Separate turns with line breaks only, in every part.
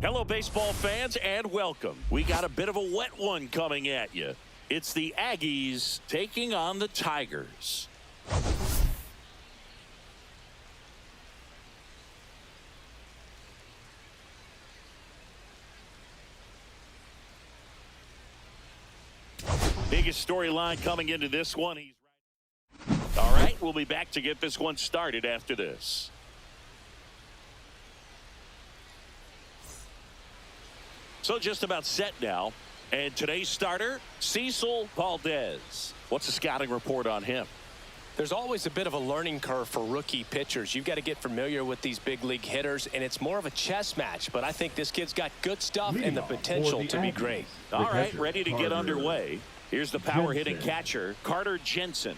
Hello, baseball fans, and welcome. We got a bit of a wet one coming at you. It's the Aggies taking on the Tigers. Biggest storyline coming into this one. All right, we'll be back to get this one started after this. So just about set now. And today's starter, Cecil Valdez. What's the scouting report on him?
There's always a bit of a learning curve for rookie pitchers. You've got to get familiar with these big league hitters, and it's more of a chess match. But I think this kid's got good stuff and the potential to be great.
All right, ready to get underway. Here's the power-hitting catcher, Carter Jensen.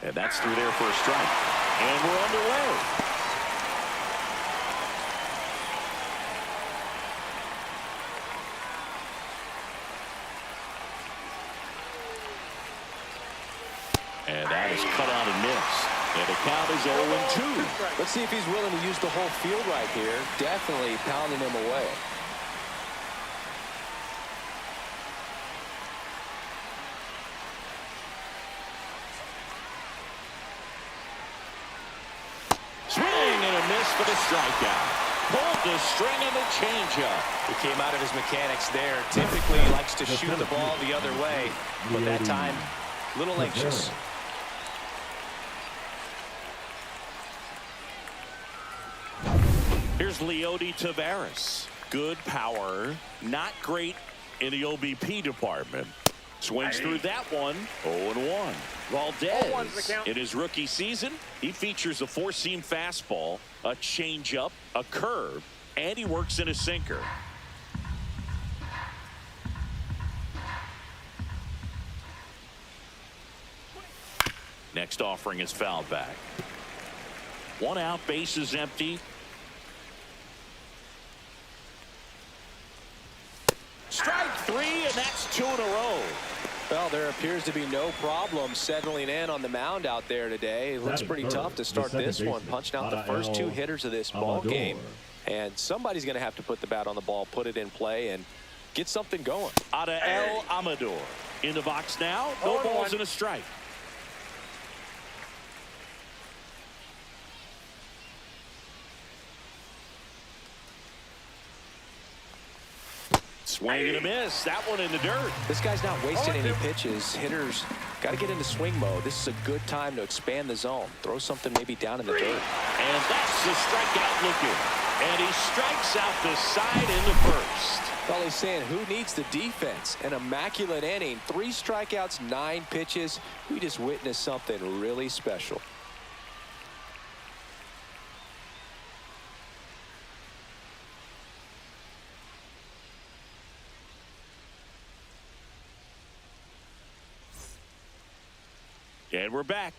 And that's through there for a strike. And we're underway. And that is cut on and missed. And the count is 0-2.
Let's see if he's willing to use the whole field right here. Definitely pounding him away.
For the strikeout. Pulled the string of the changeup.
He came out of his mechanics there. Typically he likes to shoot the ball the other way, but that time a little anxious.
Here's Leody Taveras. Good power, not great in the OBP department. Swings through that one. 0-1. Valdez, in his rookie season, he features a four-seam fastball, a changeup, a curve, and he works in a sinker. Next offering is fouled back. One out, bases empty. Strike three, and that's 2 in a row.
Well, there appears to be no problem settling in on the mound out there today. It looks pretty tough to start this one, punching out the first two hitters of this ball game. And somebody's going to have to put the bat on the ball, put it in play, and get something going.
Adael Amador in the box now. No balls and a strike. Swing and a miss. That one in the dirt.
This guy's not wasting any pitches. Hitters got to get into swing mode. This is a good time to expand the zone. Throw something maybe down in the dirt.
And that's the strikeout looking. And he strikes out the side in the first.
Well, he's saying who needs the defense? An immaculate inning. 3 strikeouts, 9 pitches. We just witnessed something really special.
And we're back.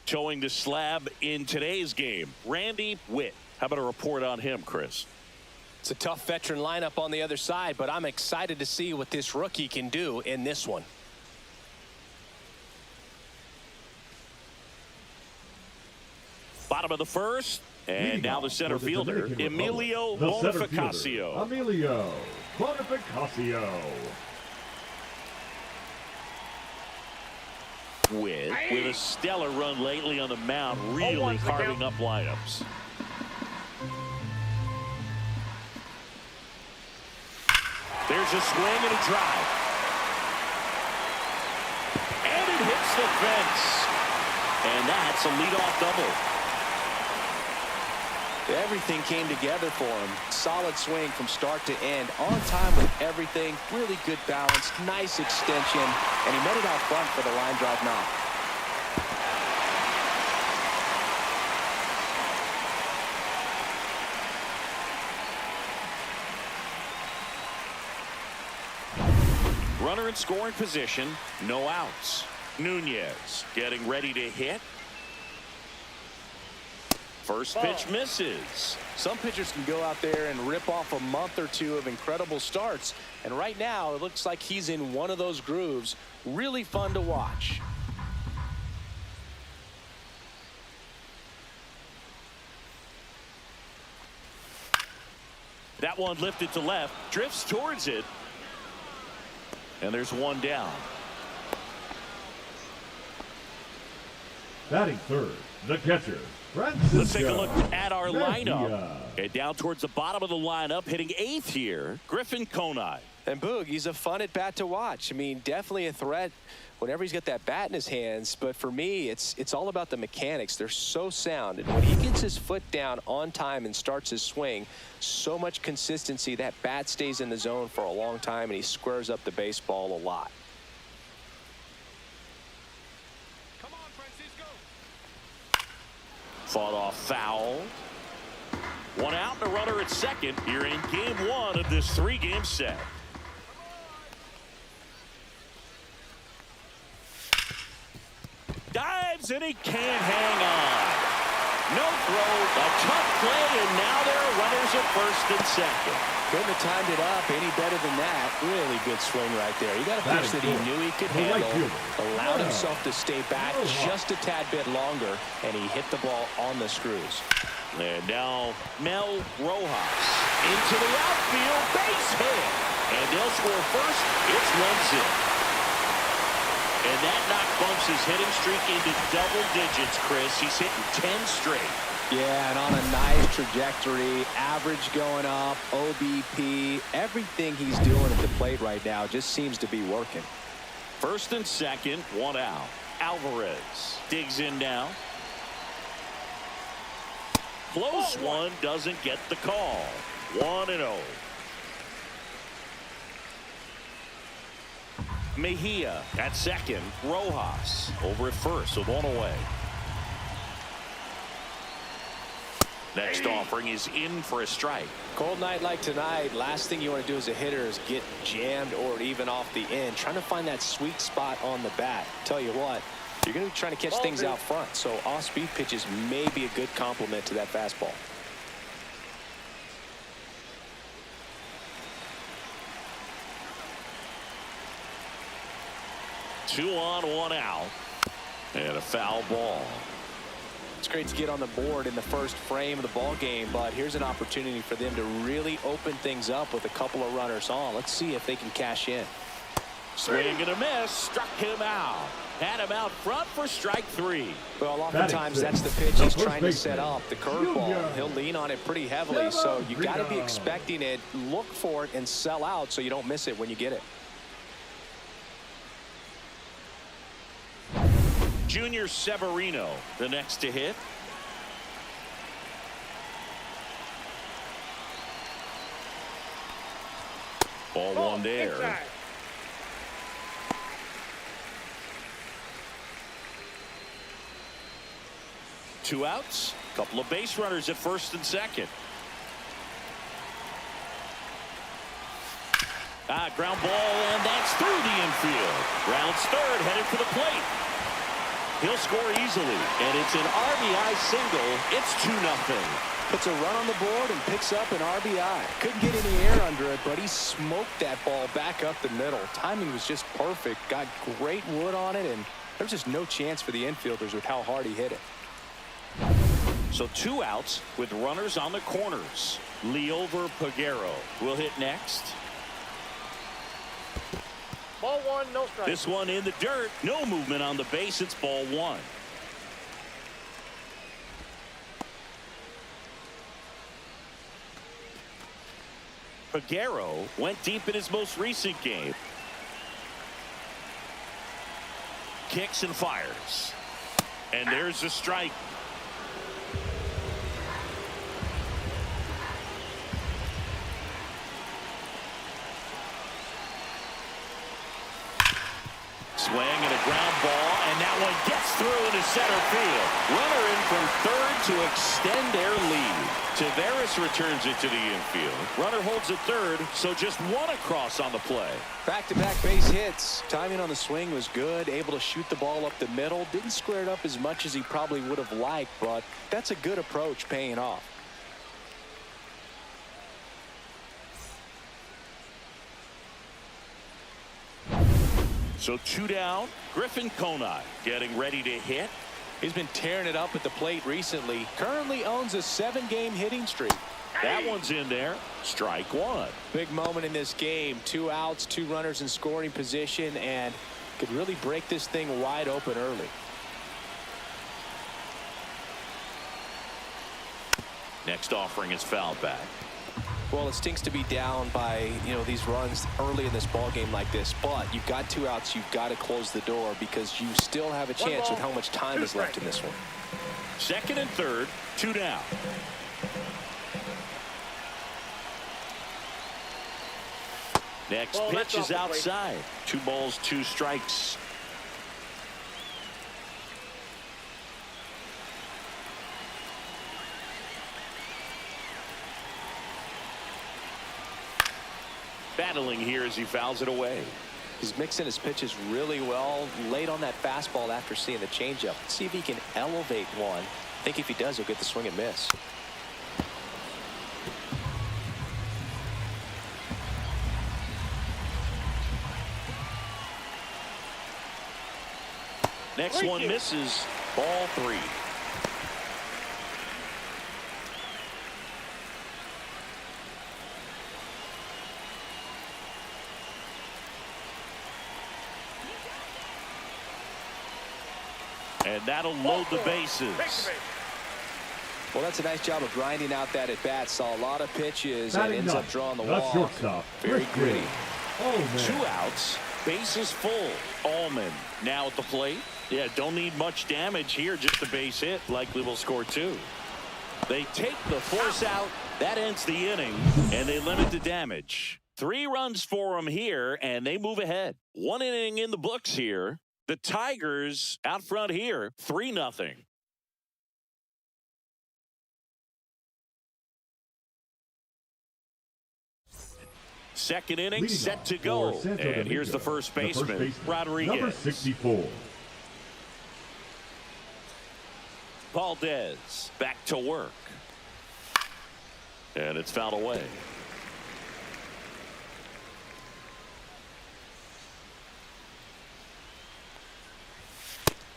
Showing the slab in today's game, Randy Witt. How about a report on him, Chris?
It's a tough veteran lineup on the other side, but I'm excited to see what this rookie can do in this one.
Bottom of the first, and now the center fielder, Emilio Bonifacio.
Emilio Bonifacio.
With a stellar run lately on the mound, really carving up lineups. There's a swing and a drive. And it hits the fence. And that's a leadoff double.
Everything came together for him. Solid swing from start to end. On time with everything. Really good balance. Nice extension. And he met it out front for the line drive knock.
Runner in scoring position. No outs. Nunez getting ready to hit. First pitch misses.
Some pitchers can go out there and rip off a month or two of incredible starts. And right now, it looks like he's in one of those grooves. Really fun to watch.
That one lifted to left, drifts towards it, and there's one down.
Batting third, the catcher,
Let's take a look at our lineup. And down towards the bottom of the lineup, hitting 8th here, Griffin Conine.
And Boog, he's a fun at bat to watch. I mean, definitely a threat whenever he's got that bat in his hands. But for me, it's all about the mechanics. They're so sound. And when he gets his foot down on time and starts his swing, so much consistency, that bat stays in the zone for a long time, and he squares up the baseball a lot.
Come on, Francisco. Fought off foul. One out and a runner at second here in game 1 of this 3-game set. Dives and he can't hang on. No throw, a tough play, and now there are runners at first and second.
Couldn't have timed it up any better than that. Really good swing right there. He got a pitch that he knew he could handle, allowed himself to stay back just a tad bit longer, and he hit the ball on the screws.
And now Mel Rojas into the outfield, base hit, and they'll score first. It's 1-0. And that knock bumps his hitting streak into double digits, Chris. He's hitting 10 straight.
Yeah, and on a nice trajectory, average going up, OBP, everything he's doing at the plate right now just seems to be working.
First and second, one out. Alvarez digs in now. Close one, doesn't get the call. 1-0. Mejia at second. Rojas over at first with one away. Next offering is in for a strike.
Cold night like tonight, last thing you want to do as a hitter is get jammed or even off the end. Trying to find that sweet spot on the bat. Tell you what, you're going to be trying to catch things out front, so off-speed pitches may be a good complement to that fastball.
Two on, one out, and a foul ball.
It's great to get on the board in the first frame of the ball game, but here's an opportunity for them to really open things up with a couple of runners on. Let's see if they can cash in.
Swing and a miss, struck him out. Had him out front for strike 3.
Well, oftentimes that's the pitch he's trying to set up, the curveball. He'll lean on it pretty heavily, so you got to be expecting it, look for it, and sell out so you don't miss it when you get it.
Junior Severino, the next to hit. Ball one there. Two outs, couple of base runners at first and second. Ground ball, and that's through the infield. Rounds third, headed for the plate. He'll score easily, and it's an RBI single. It's 2-0.
Puts a run on the board and picks up an RBI. Couldn't get any air under it, but he smoked that ball back up the middle. Timing was just perfect. Got great wood on it, and there's just no chance for the infielders with how hard he hit it.
So two outs with runners on the corners. Liover Peguero will hit next.
Ball one, no strike.
This one in the dirt. No movement on the base. It's ball one. Peguero went deep in his most recent game. Kicks and fires. And there's a strike. Swing and a ground ball, and that one gets through into center field. Runner in from third to extend their lead. Tavares returns it to the infield. Runner holds at third, so just one across on the play.
Back-to-back base hits. Timing on the swing was good. Able to shoot the ball up the middle. Didn't square it up as much as he probably would have liked, but that's a good approach paying off.
So two down. Griffin Conine getting ready to hit.
He's been tearing it up at the plate recently. Currently owns a 7-game hitting streak.
That one's in there. Strike one.
Big moment in this game. 2 outs, 2 runners in scoring position, and could really break this thing wide open early.
Next offering is fouled back.
Well, it stinks to be down by, these runs early in this ball game like this, but you've got 2 outs. You've got to close the door because you still have a chance with how much time is left in this one.
Second and third, 2 down. Next pitch is outside. 2 balls, 2 strikes. Battling here as he fouls it away.
He's mixing his pitches really well. Late on that fastball after seeing the changeup. See if he can elevate one. I think if he does, he'll get the swing and miss.
Next one misses. Ball 3. And that'll load the bases.
Well, that's a nice job of grinding out that at-bat. Saw a lot of pitches and ends up drawing the walk.
Shortstop.
Very gritty.
2 outs. Bases full. Allman now at the plate. Yeah, don't need much damage here. Just a base hit. Likely will score 2. They take the force out. That ends the inning, and they limit the damage. 3 runs for them here, and they move ahead. 1 inning in the books here. The Tigers out front here, 3-0. Second inning set to go. And here's the first baseman, Rodriguez.
Number 64.
Valdez back to work. And it's fouled away.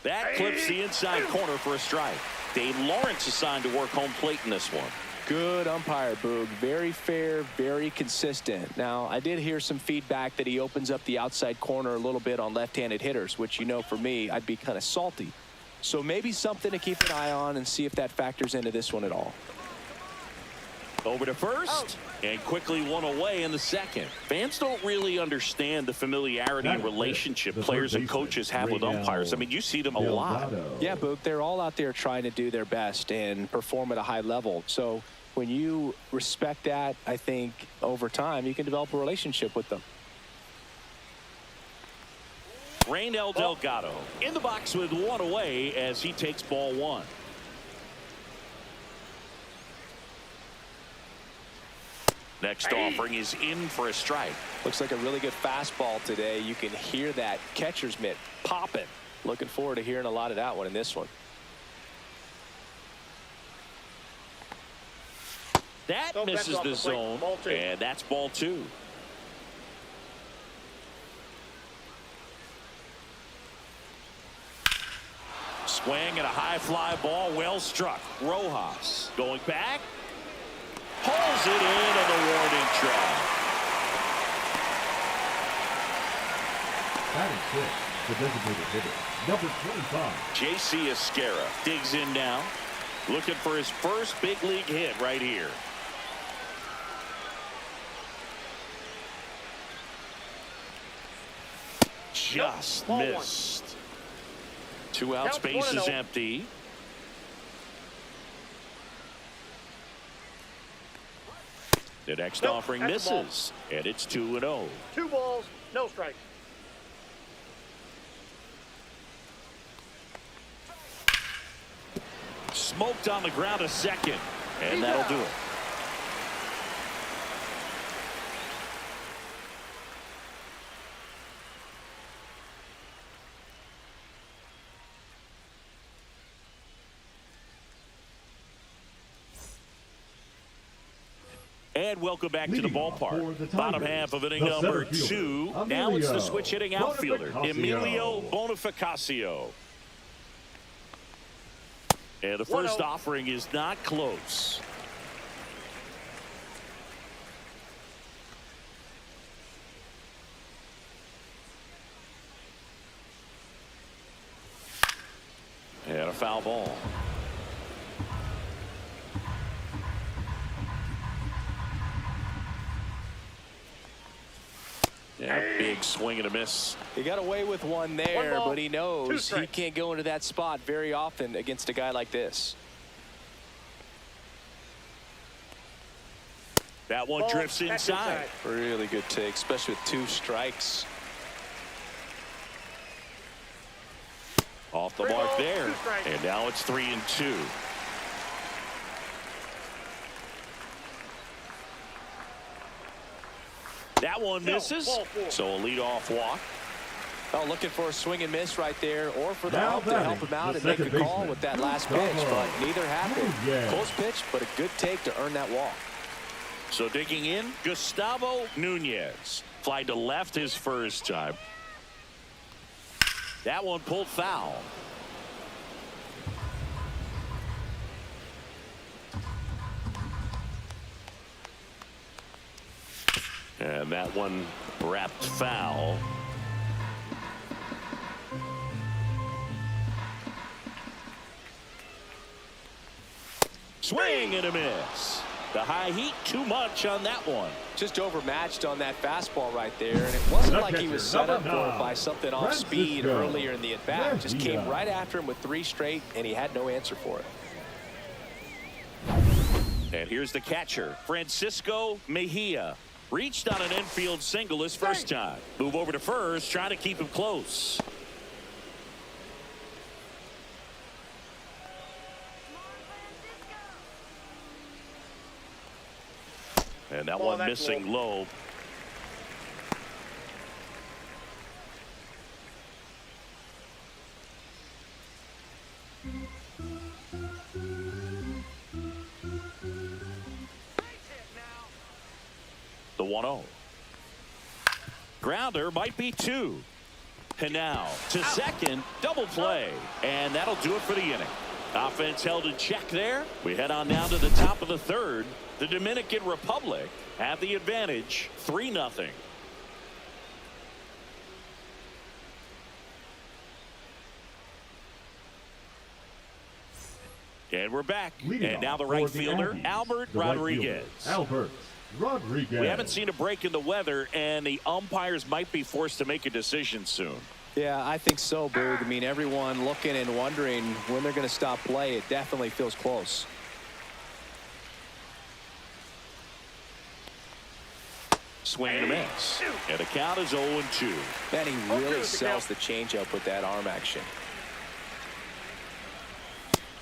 That clips the inside corner for a strike. Dave Lawrence assigned to work home plate in this one.
Good umpire, Boog. Very fair, very consistent. Now, I did hear some feedback that he opens up the outside corner a little bit on left-handed hitters, which, for me, I'd be kind of salty. So maybe something to keep an eye on and see if that factors into this one at all.
Over to first, and quickly one away in the second. Fans don't really understand the familiarity and relationship players and coaches have with umpires. I mean, you see them a lot.
Yeah, Boog, they're all out there trying to do their best and perform at a high level. So when you respect that, I think over time you can develop a relationship with them.
Raynel Delgado in the box with 1 away as he takes ball 1. Next offering is in for a strike.
Looks like a really good fastball today. You can hear that catcher's mitt popping. Looking forward to hearing a lot of that one in this one.
That misses the zone, and that's ball 2. Swing and a high fly ball, well struck. Rojas going back. Pulls it in on the warning track.
Batting 6, the designated hitter, number 25.
J.C. Esquera digs in now, looking for his first big league hit right here. Just missed. 2 outs, base is empty. The next offering misses, and it's 2-0.
2 balls, no strikes.
Smoked on the ground a second, and that'll do it. And welcome back to the ballpark. Bottom half of inning number 2. Now it's the switch hitting outfielder, Emilio Bonifacio. And the first offering is not close. foul ball. Yeah, big swing and a miss.
He got away with one there, but he knows he can't go into that spot very often against a guy like this.
That one drifts inside.
Really good take, especially with 2 strikes.
Off the mark there. And now it's 3-2. That one misses. So a leadoff walk.
Oh, looking for a swing and miss right there, or for the help to help him out and make a call with that last pitch, but neither happened. Close pitch, but a good take to earn that walk.
So digging in, Gustavo Nunez. Fly to left his first time. That one pulled foul. And that one wrapped foul. Swing and a miss. The high heat, too much on that one.
Just overmatched on that fastball right there, and it wasn't like he was set up for it by something off speed earlier in the at-bat. Just came right after him with 3 straight, and he had no answer for it.
And here's the catcher, Francisco Mejia. Reached on an infield single his first time. Move over to first, trying to keep him close. And that one missing low. The 1-0. Grounder might be 2. And now to second, double play. And that'll do it for the inning. Offense held in check there. We head on down to the top of the 3rd. The Dominican Republic have the advantage, 3-0. And we're back. And now the right fielder, Albert Rodriguez.
Albert Rodriguez.
We haven't seen a break in the weather, and the umpires might be forced to make a decision soon.
Yeah, I think so, Boog. I mean, everyone looking and wondering when they're going to stop play. It definitely feels close.
Swing and a miss. And the count is 0-2.
Man, he really sells the changeup with that arm action.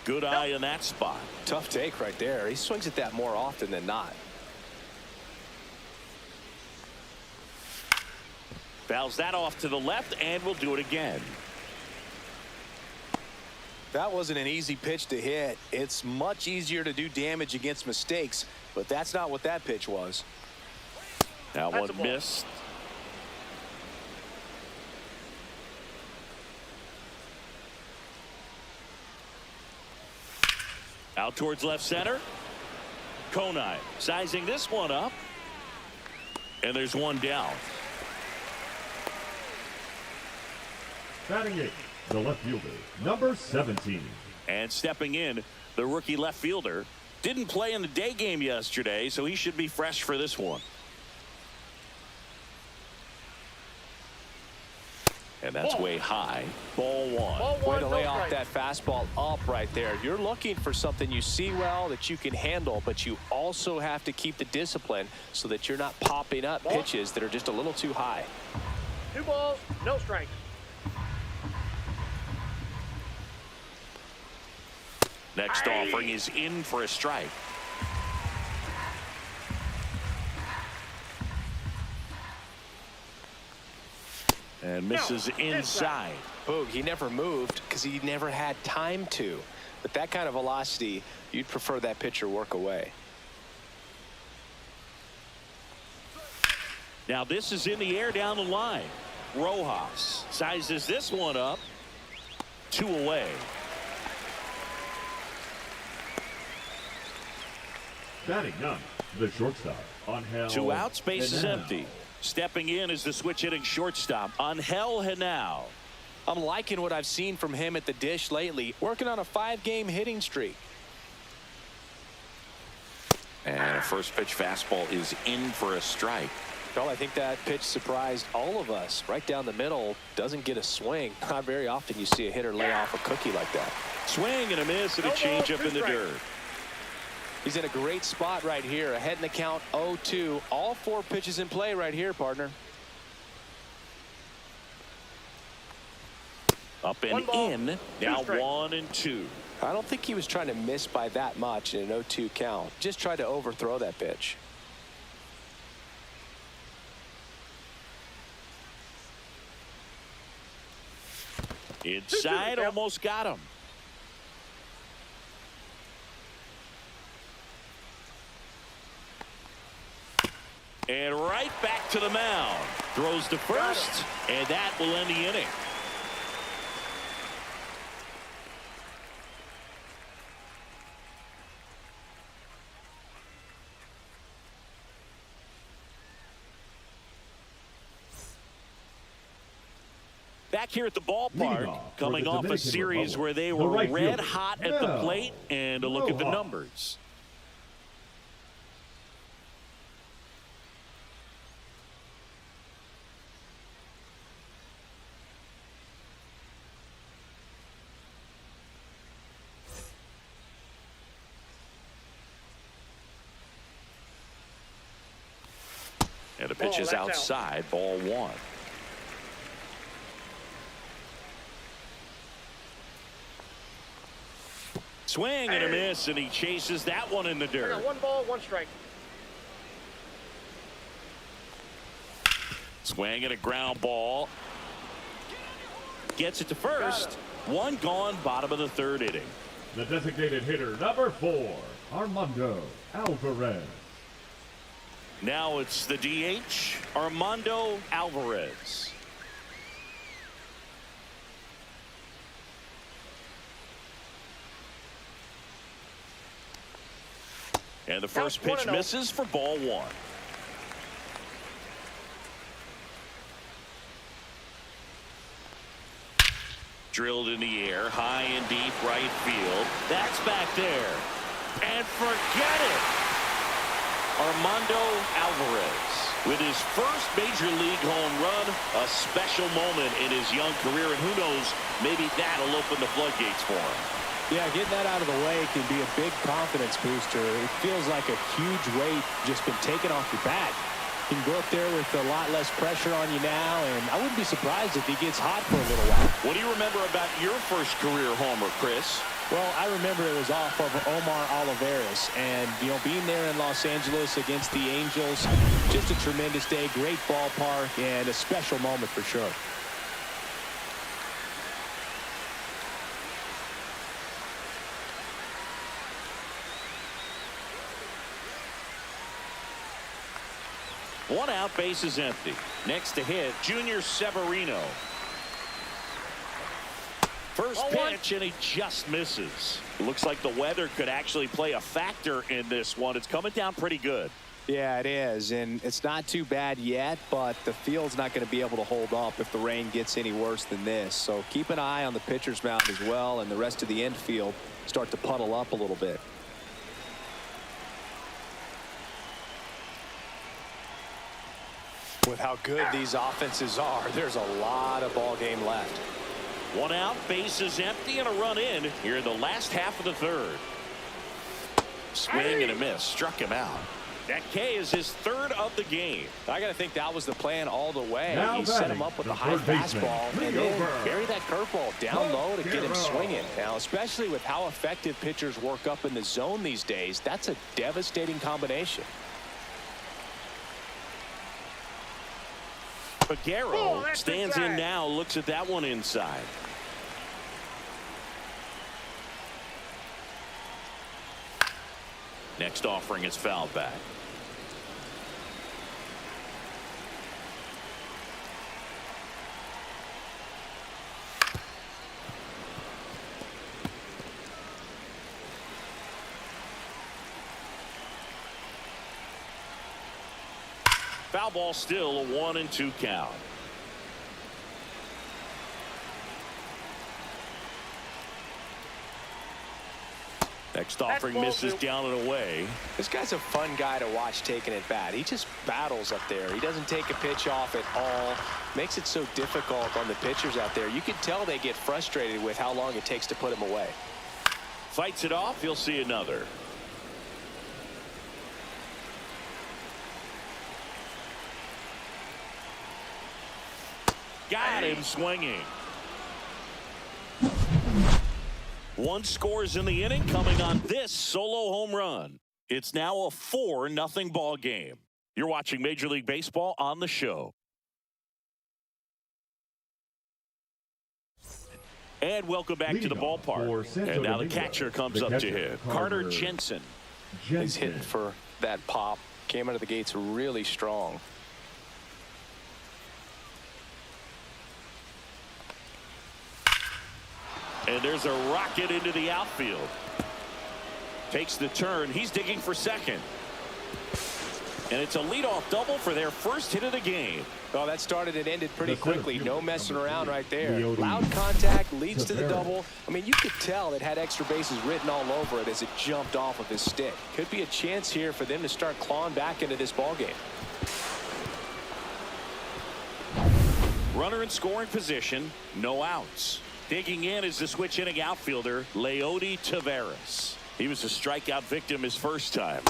Good eye in that spot.
Tough take right there. He swings at that more often than not.
Fouls that off to the left, and we'll do it again.
That wasn't an easy pitch to hit. It's much easier to do damage against mistakes, but that's not what that pitch was.
That one missed. Out towards left center. Conine sizing this one up. And there's one down.
Batting 8, the left fielder, number 17.
And stepping in, the rookie left fielder. Didn't play in the day game yesterday, so he should be fresh for this one. And that's way high. Ball one.
Way to lay off that fastball up right there. You're looking for something you see well that you can handle, but you also have to keep the discipline so that you're not popping up pitches that are just a little too high.
2 balls, no strikes.
Next offering is in for a strike. And misses inside.
Boog, he never moved because he never had time to. But that kind of velocity, you'd prefer that pitcher work away.
Now this is in the air down the line. Rojas sizes this one up. 2 away.
Batting 9, the shortstop, Angel.
2 outs, base is empty. Stepping in is the switch hitting shortstop, Angel Henao.
I'm liking what I've seen from him at the dish lately, working on a 5-game hitting streak.
And a first pitch fastball is in for a strike.
Well, I think that pitch surprised all of us. Right down the middle, doesn't get a swing. Not very often you see a hitter lay off a cookie like that.
Swing and a miss and a changeup in the dirt.
He's in a great spot right here. Ahead in the count 0-2. All 4 pitches in play right here, partner.
Up and in. Now 1-2.
I don't think he was trying to miss by that much in an 0-2 count. Just tried to overthrow that pitch.
Inside, almost got him. And right back to the mound. Throws to first, and that will end the inning. Back here at the ballpark, coming off a series where they were red hot at the plate, and a look at the numbers. And the pitch is outside, ball 1. Swing and a miss, and he chases that one in the dirt.
1 ball, 1 strike.
Swing and a ground ball. Gets it to first. 1 gone, bottom of the 3rd inning.
The designated hitter, number 4, Armando Alvarez.
Now it's the DH, Armando Alvarez. And the first pitch misses for ball 1. Drilled in the air, high and deep right field. That's back there. And forget it. Armando Alvarez with his first major league home run. A special moment in his young career. And who knows, maybe that'll open the floodgates for him.
Yeah, getting that out of the way can be a big confidence booster. It feels like a huge weight just been taken off your back. You can go up there with a lot less pressure on you now, and I wouldn't be surprised if he gets hot for a little while.
What do you remember about your first career homer, Chris?
Well, I remember it was off of Omar Olivares, and, you know, being there in Los Angeles against the Angels, just a tremendous day, great ballpark, and a special moment for sure.
One out, base is empty. Next to hit, Junior Severino. First pitch, and he just misses. Looks like the weather could actually play a factor in this one. It's coming down pretty good.
Yeah, it is, and it's not too bad yet, but the field's not going to be able to hold up if the rain gets any worse than this. So keep an eye on the pitcher's mound as well, and the rest of the infield start to puddle up a little bit. With how good these offenses are, there's a lot of ball game left.
One out, base is empty, and a run in here in the last half of the 3rd. Swing and a miss, struck him out. That K is his 3rd of the game.
I got to think that was the plan all the way.
Now
he set him up with a high fastball and then bury that curveball down low to get him swinging. Now, especially with how effective pitchers work up in the zone these days, that's a devastating combination.
Figueroa stands in now, looks at that one inside. Next offering is fouled back. Foul ball, still a 1-2 count. Next offering misses down and away.
This guy's a fun guy to watch taking at bat. He just battles up there. He doesn't take a pitch off at all. Makes it so difficult on the pitchers out there. You can tell they get frustrated with how long it takes to put him away.
Fights it off. He'll see another. Got him swinging. One scores in the inning, coming on this solo home run. It's now a 4-0 ball game. You're watching Major League Baseball on the show. And welcome back to the ballpark. And now the catcher comes up to hit. Carter Jensen.
He's hitting for that pop. Came out of the gates really strong.
And there's a rocket into the outfield. Takes the turn. He's digging for second. And it's a leadoff double for their first hit of the game.
Oh, that started and ended pretty quickly. No messing around right there. Loud contact leads to the double. I mean, you could tell it had extra bases written all over it as it jumped off of his stick. Could be a chance here for them to start clawing back into this ball game.
Runner in scoring position. No outs. Digging in is the switch hitting outfielder, Leody Taveras. He was a strikeout victim his first time.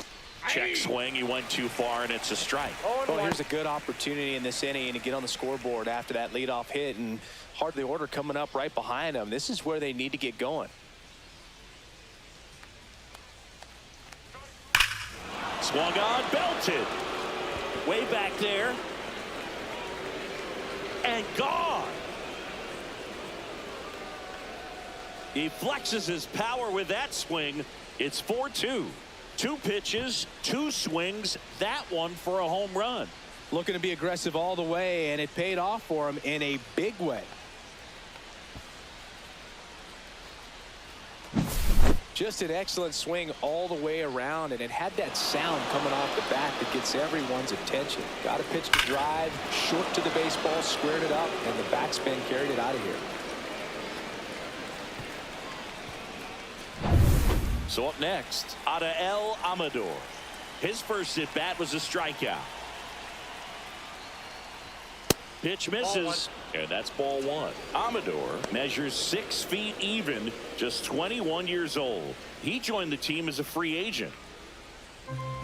Check swing. He went too far, and it's a strike.
Oh, here's a good opportunity in this inning to get on the scoreboard after that leadoff hit, and hardly order coming up right behind them. This is where they need to get going.
Swung on, belted. Way back there. And gone. He flexes his power with that swing. It's 4-2. 2 pitches, 2 swings. That one for a home run.
Looking to be aggressive all the way, and it paid off for him in a big way. Just an excellent swing all the way around, and it had that sound coming off the bat that gets everyone's attention. Got a pitch to drive, short to the baseball, squared it up, and the backspin carried it out of here.
So up next, Adael Amador. His first at bat was a strikeout. Pitch misses, and that's ball 1. Amador measures 6 feet even, just 21 years old. He joined the team as a free agent.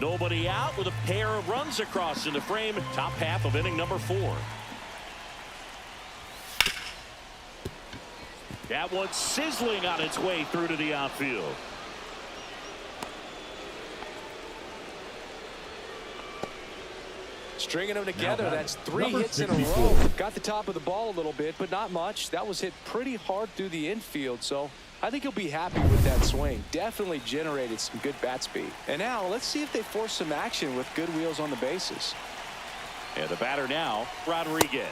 Nobody out with a pair of runs across in the frame. Top half of inning number 4. That one's sizzling on its way through to the outfield.
Stringing them together, that's 3 hits in a row. Got the top of the ball a little bit, but not much. That was hit pretty hard through the infield, so I think he'll be happy with that swing. Definitely generated some good bat speed. And now let's see if they force some action with good wheels on the bases.
And the batter now, Rodriguez.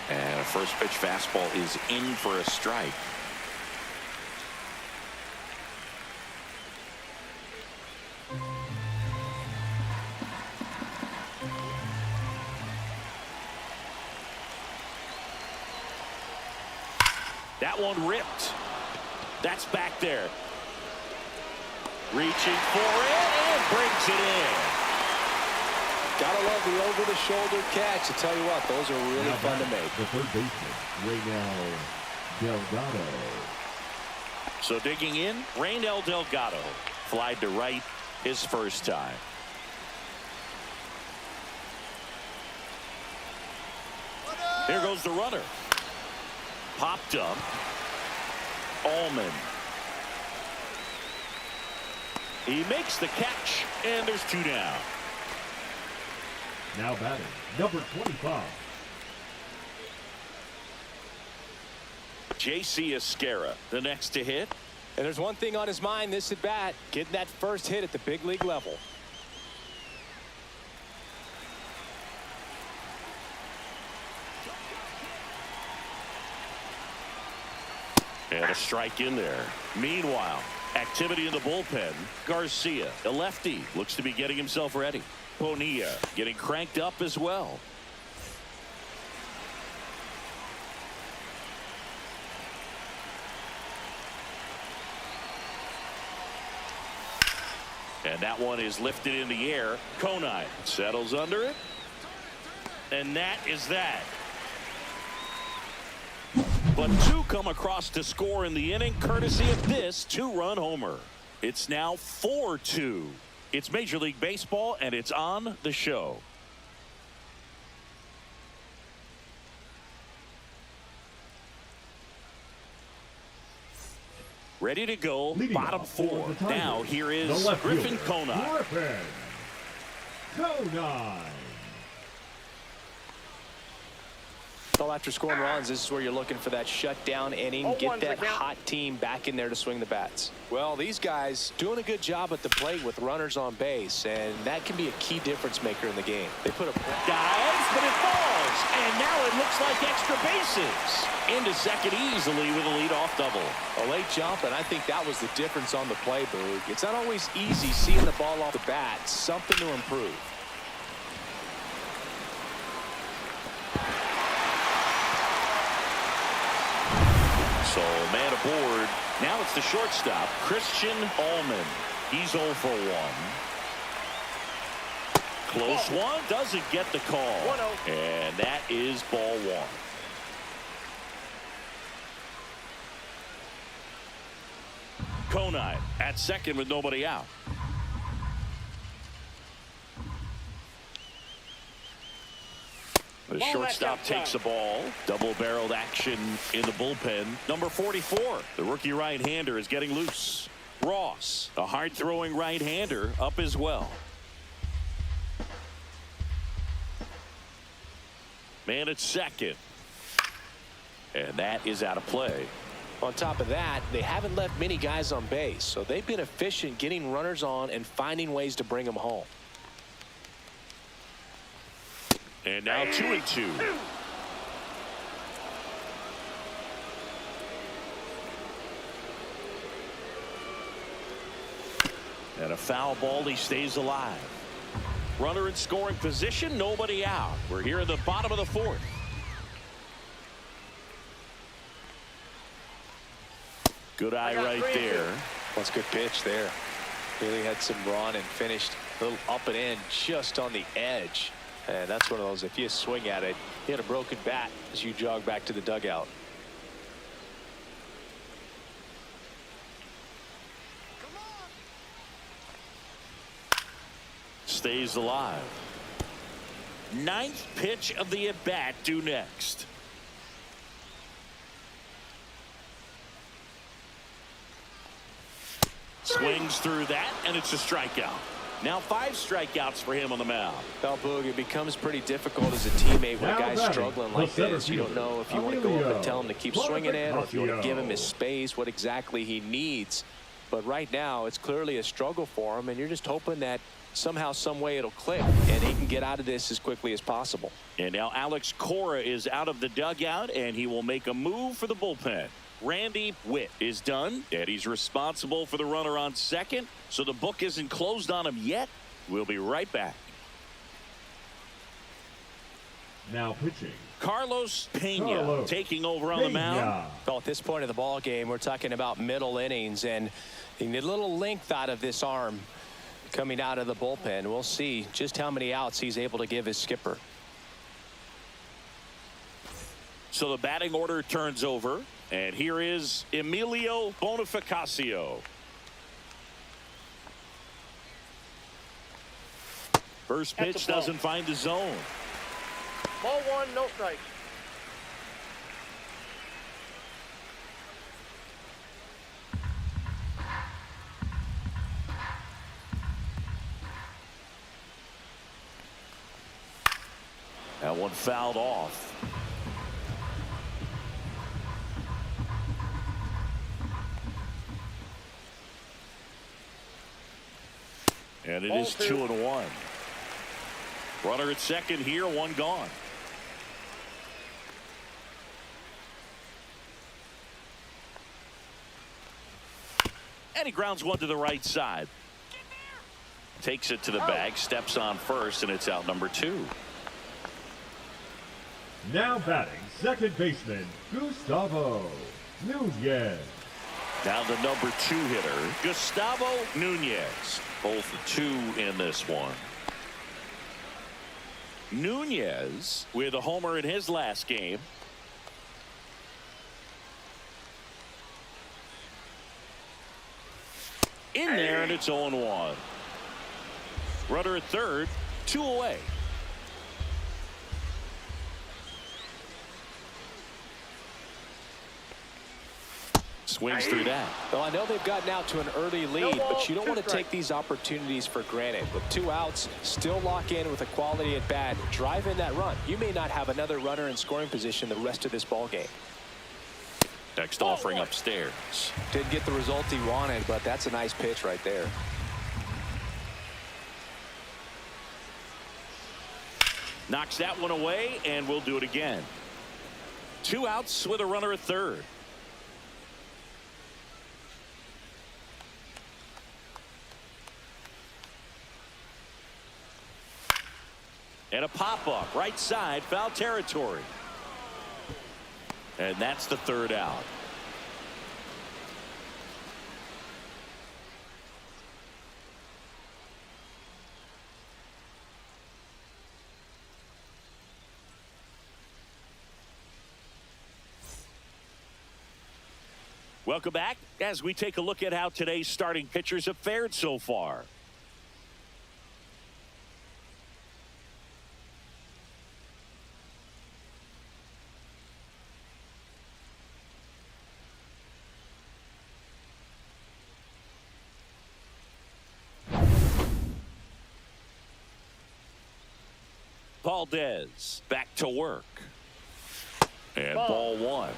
And a first pitch fastball is in for a strike. That one ripped. That's back there. Reaching for it and brings it in.
Gotta love the over-the-shoulder catch. I tell you what, those are really fun to make.
The third baseman, Raynel Delgado.
So digging in, Raynel Delgado flied to right his first time. Here goes the runner. Popped up. Allman. He makes the catch, and there's 2 down.
Now batting, number 25.
J.C. Esquera, the next to hit.
And there's one thing on his mind this at bat, getting that first hit at the big league level.
And a strike in there. Meanwhile, activity in the bullpen. Garcia, a lefty, looks to be getting himself ready. Bonilla getting cranked up as well. And that one is lifted in the air. Conine settles under it. And that is that. But two come across to score in the inning, courtesy of this two-run homer. It's now 4-2. It's Major League Baseball, and it's on the show. Ready to go,
Leading
bottom
off for
four.
the Tigers,
Now here is
the left
Griffin
fielder,
Conine.
Griffin Conine.
Well, after scoring runs, this is where you're looking for that shutdown inning. Get that hot team back in there to swing the bats. Well, these guys doing a good job at the plate with runners on base, and that can be a key difference maker in the game. They put a
Dives, but it falls, and now it looks like extra bases. Into second easily with a leadoff double.
A late jump, and I think that was the difference on the play, Boog. It's not always easy seeing the ball off the bat. Something to improve.
So man aboard. Now it's the shortstop, Christian Allman. He's 0 for 1. Close one, doesn't get the call.
1-0.
And that is ball one. Conine at second with nobody out. The shortstop takes the ball. Double-barreled action in the bullpen. Number 44, the rookie right-hander, is getting loose. Ross, a hard-throwing right-hander, up as well. Man at second. And that is out of play.
On top of that, they haven't left many guys on base, so they've been efficient getting runners on and finding ways to bring them home.
And now 2-2. And a foul ball. He stays alive. Runner in scoring position. Nobody out. We're here in the bottom of the fourth. Good eye right there.
That's a good pitch there. Really had some run and finished a little up and in just on the edge. And that's one of those, if you swing at it, you had a broken bat as you jog back to the dugout.
Stays alive. Ninth pitch of the at-bat due next. Swings through that, and it's a strikeout. Now 5 strikeouts for him on the mound.
Well, Boog, it becomes pretty difficult as a teammate when a guy's struggling like this. You don't know if you want to go up and tell him to keep swinging it, or if you want to give him his space, what exactly he needs. But right now, it's clearly a struggle for him, and you're just hoping that somehow, some way it'll click, and he can get out of this as quickly as possible.
And now Alex Cora is out of the dugout, and he will make a move for the bullpen. Randy Witt is done, and he's responsible for the runner on second, so the book isn't closed on him yet. We'll be right back.
Now pitching,
Carlos Pena taking over on the mound.
Well, at this point in the ball game, we're talking about middle innings, and you need a little length out of this arm coming out of the bullpen. We'll see just how many outs he's able to give his skipper.
So the batting order turns over, and here is Emilio Bonifacio. First pitch doesn't find the zone.
Ball one, no strikes.
That one fouled off. And it is 2-1. Runner at second here, one gone. And he grounds one to the right side. Takes it to the bag, steps on first, and it's out number 2.
Now batting, second baseman, Gustavo Nunez.
Now the number 2 hitter, Gustavo Nunez. 0 for 2 in this one. Nunez with a homer in his last game. In there, and it's 0-1. Runner at third, 2 away. Swings through that.
Well, I know they've gotten out to an early lead, but you don't want to take these opportunities for granted. With 2 outs, still lock in with a quality at bat, drive in that run. You may not have another runner in scoring position the rest of this ball game.
Next offering upstairs.
Didn't get the result he wanted, but that's a nice pitch right there.
Knocks that one away, and we'll do it again. 2 outs with a runner at third. And a pop-up, right side, foul territory. And that's the 3rd out. Welcome back as we take a look at how today's starting pitchers have fared so far. Valdez back to work. And ball 1.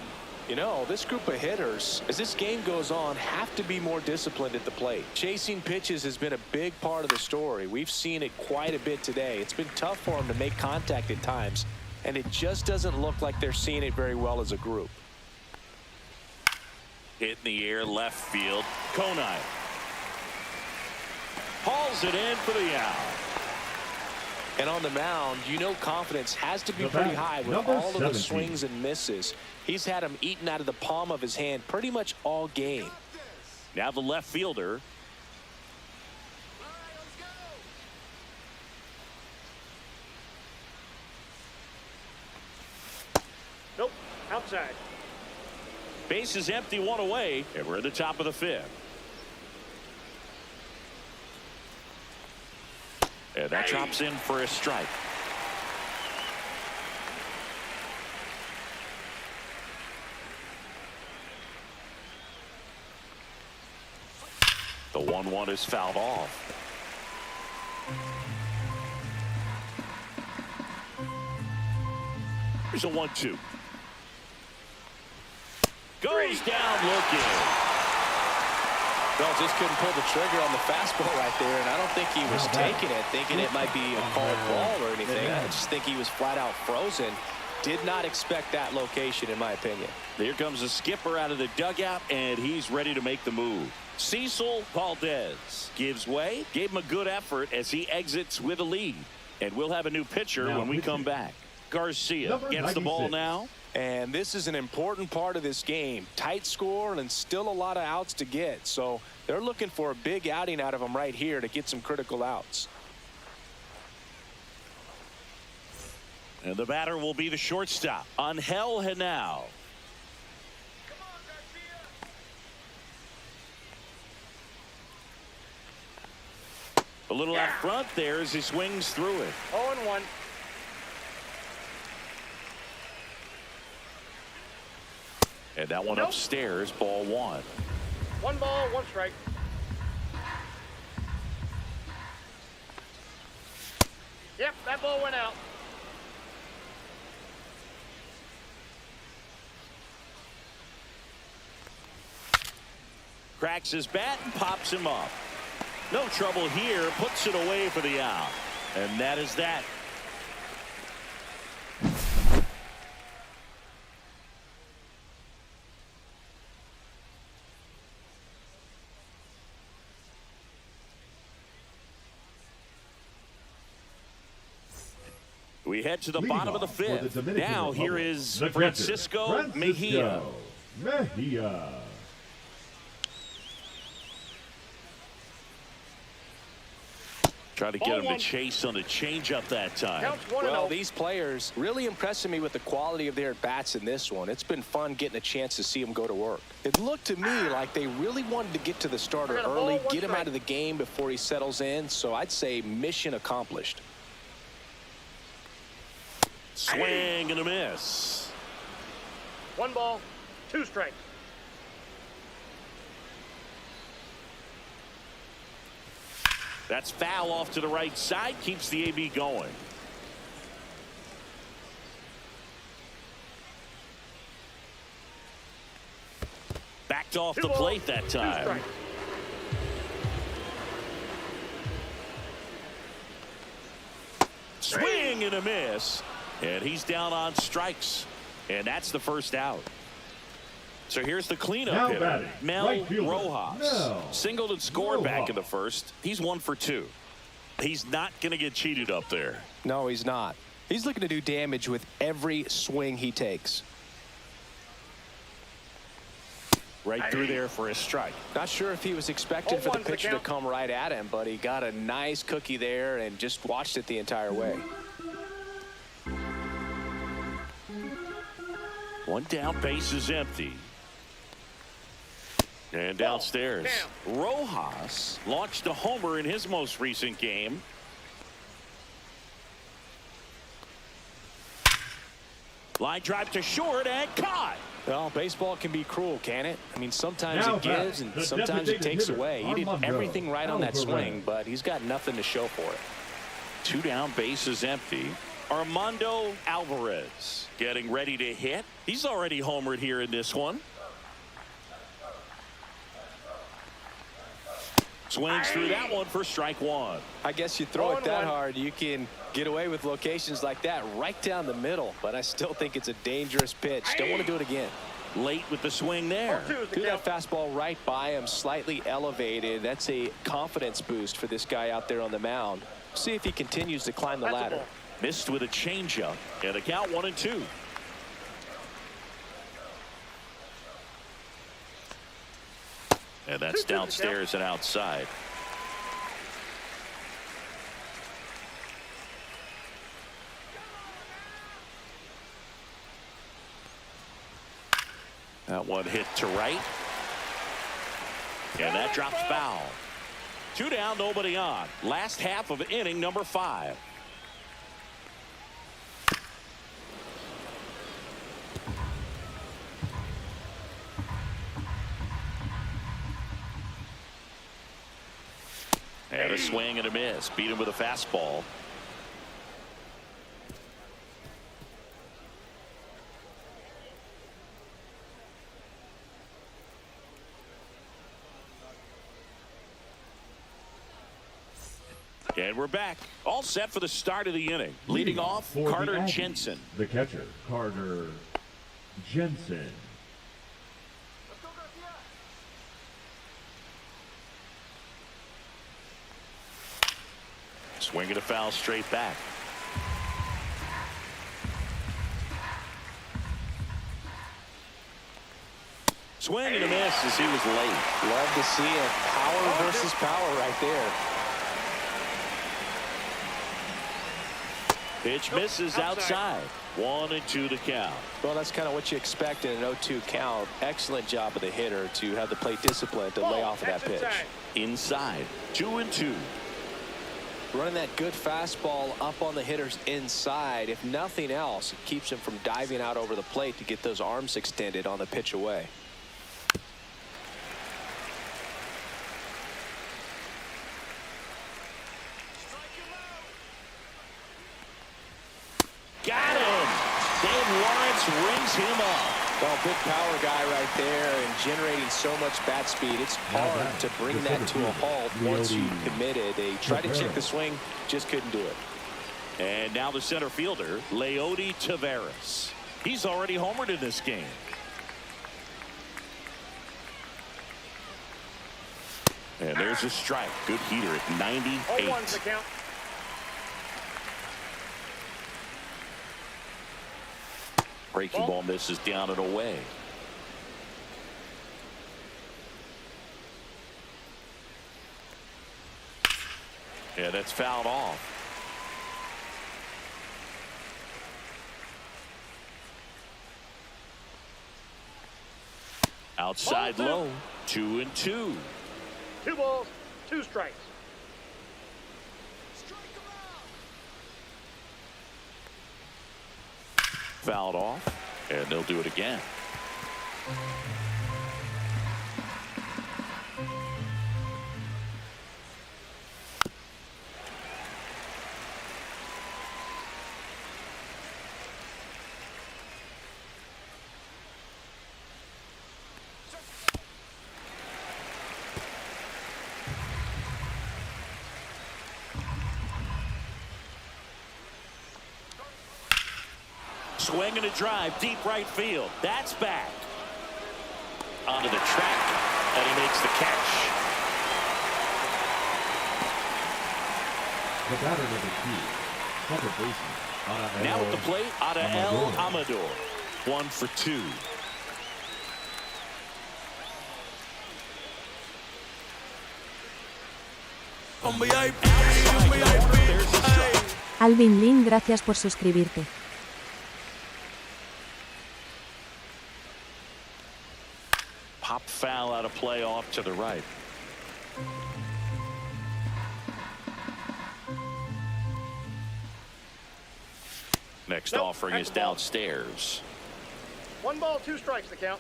You know, this group of hitters, as this game goes on, have to be more disciplined at the plate. Chasing pitches has been a big part of the story. We've seen it quite a bit today. It's been tough for them to make contact at times, and it just doesn't look like they're seeing it very well as a group.
Hit in the air, left field. Conine hauls it in for the out.
And on the mound, you know confidence has to be pretty high with all of the swings and misses. He's had them eaten out of the palm of his hand pretty much all game.
Now the left fielder.
Nope, outside.
Base is empty, 1 away, and we're at the top of the 5th. And that drops in for a strike. The 1-1 is fouled off. Here's a 1-2. Goes down looking.
Well, just couldn't pull the trigger on the fastball right there, and I don't think he was taking it, thinking it might be a called ball or anything. I just think he was flat out frozen. Did not expect that location, in my opinion.
Here comes the skipper out of the dugout, and he's ready to make the move. Cecil Valdez gives way, gave him a good effort as he exits with a lead. And we'll have a new pitcher when we come back. Garcia gets the ball now.
And this is an important part of this game. Tight score and still a lot of outs to get. So they're looking for a big outing out of him right here to get some critical outs.
And the batter will be the shortstop, Angel Henao. A little out front there as he swings through it.
0-1.
And that one upstairs, ball 1.
1 ball, 1 strike. Yep, that ball went out.
Cracks his bat and pops him up. No trouble here, puts it away for the out. And that is that. We head to the bottom of the 5th. Now here is Francisco Mejia. Try to get him to chase on the changeup that time.
Well, these players really impressing me with the quality of their bats in this one. It's been fun getting a chance to see them go to work. It looked to me like they really wanted to get to the starter early, get him out of the game before he settles in. So I'd say mission accomplished.
Swing and a miss.
1 ball, 2 strikes.
That's foul off to the right side. Keeps the AB going. Backed off the plate that time. Swing and a miss. And he's down on strikes. And that's the first out. So here's the cleanup hitter, Ml Rojas. Singled and scored back in the first. He's 1 for 2. He's not going to get cheated up there.
No, he's not. He's looking to do damage with every swing he takes.
Right through there for a strike.
Not sure if he was expecting for the pitcher to come right at him, but he got a nice cookie there and just watched it the entire way.
1 down, base is empty. And downstairs, Rojas launched a homer in his most recent game. Line drive to short and caught.
Well, baseball can be cruel, can it? I mean, sometimes it gives and sometimes it takes away. He did everything right on that swing, but he's got nothing to show for it.
2 down, base is empty. Armando Alvarez getting ready to hit. He's already homered here in this one. Swings through that one for strike 1.
I guess you throw it that hard, you can get away with locations like that right down the middle, but I still think it's a dangerous pitch. Don't want to do it again.
Late with the swing there.
Threw that fastball right by him, slightly elevated. That's a confidence boost for this guy out there on the mound. See if he continues to climb the ladder.
Missed with a changeup, and a count 1-2. And that's downstairs and outside. That one hit to right. And that drops foul. 2 down, nobody on. Last half of inning number 5. And a swing and a miss. Beat him with a fastball. And we're back. All set for the start of the inning. Leading off, Carter Jensen.
The catcher, Carter Jensen.
Swinging a foul straight back. Swing and a miss as he was late.
Love to see it. Power versus power right there.
Pitch misses outside. 1-2 to count.
Well, that's kind of what you expect in an 0-2 count. Excellent job of the hitter to have the plate discipline to lay off of that pitch.
Inside. 2-2.
Running that good fastball up on the hitter's inside. If nothing else, it keeps him from diving out over the plate to get those arms extended on the pitch away.
Got him. Dave Lawrence rings him up.
Well, big power guy right there and generating so much bat speed. It's hard to bring that to a halt once you committed. They tried to check the swing, just couldn't do it.
And now the center fielder, Leody Taveras. He's already homered in this game. And there's a strike. Good heater at 98. Breaking ball misses down and away. Yeah, that's fouled off. Outside low, 2-2.
2 balls, 2 strikes.
Fouled off, and they'll do it again. Swing and a drive, deep right field. That's back. Onto the track, and he makes the catch.
The batter number 2, second baseman.
Now at the plate, El Amador. 1 for 2.
Alvin Lin, gracias por suscribirte.
Pop foul out of play off to the right. Next offering is downstairs.
1 ball, 2 strikes, the count.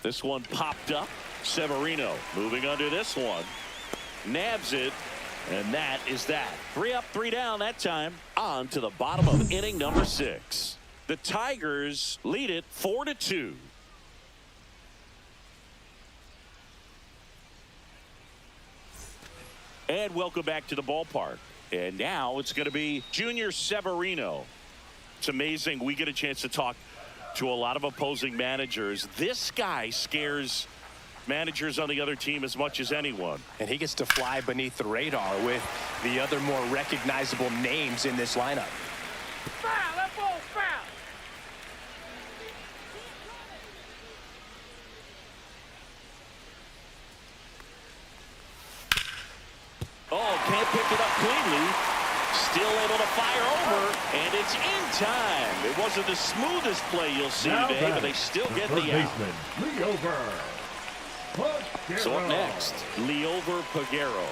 This one popped up. Severino moving under this one. Nabs it. And that is that. 3 up, 3 down that time. On to the bottom of inning number 6. The Tigers lead it 4-2. And welcome back to the ballpark. And now it's going to be Junior Severino. It's amazing. We get a chance to talk to a lot of opposing managers. This guy scares managers on the other team as much as anyone.
And he gets to fly beneath the radar with the other more recognizable names in this lineup.
Foul! That ball's foul!
Oh, can't pick it up cleanly. Still able to fire over, and it's in time. It wasn't the smoothest play you'll see today, but they still get the out. So up next, Liover Peguero.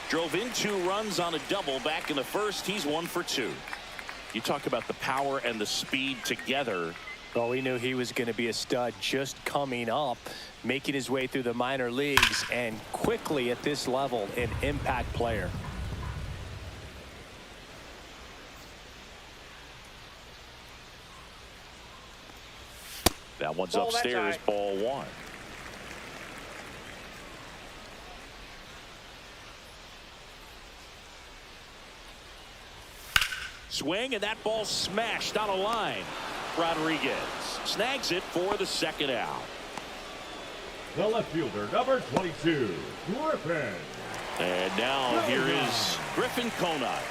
Drove in 2 runs on a double back in the first. He's 1 for 2. You talk about the power and the speed together.
Well, we knew he was going to be a stud just coming up, making his way through the minor leagues, and quickly at this level, an impact player.
That one's upstairs, ball 1. Swing, and that ball smashed on a line. Rodriguez snags it for the second out.
The left fielder, number 22, Griffin.
And now here is Griffin Conine.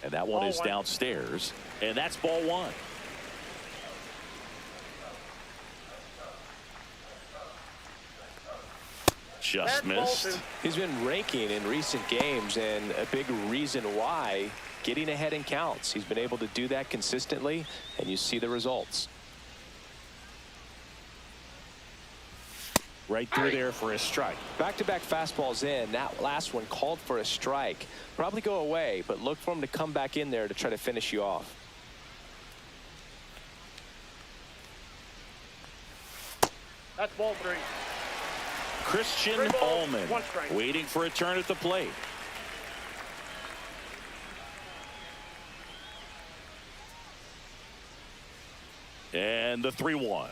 And that one is downstairs, and that's ball 1. Just missed.
He's been raking in recent games, and a big reason why, getting ahead in counts. He's been able to do that consistently, and you see the results.
Right through there for a strike.
Back-to-back fastballs in. That last one called for a strike. Probably go away, but look for him to come back in there to try to finish you off.
That's ball 3.
Christian Ullman waiting for a turn at the plate. And the 3-1.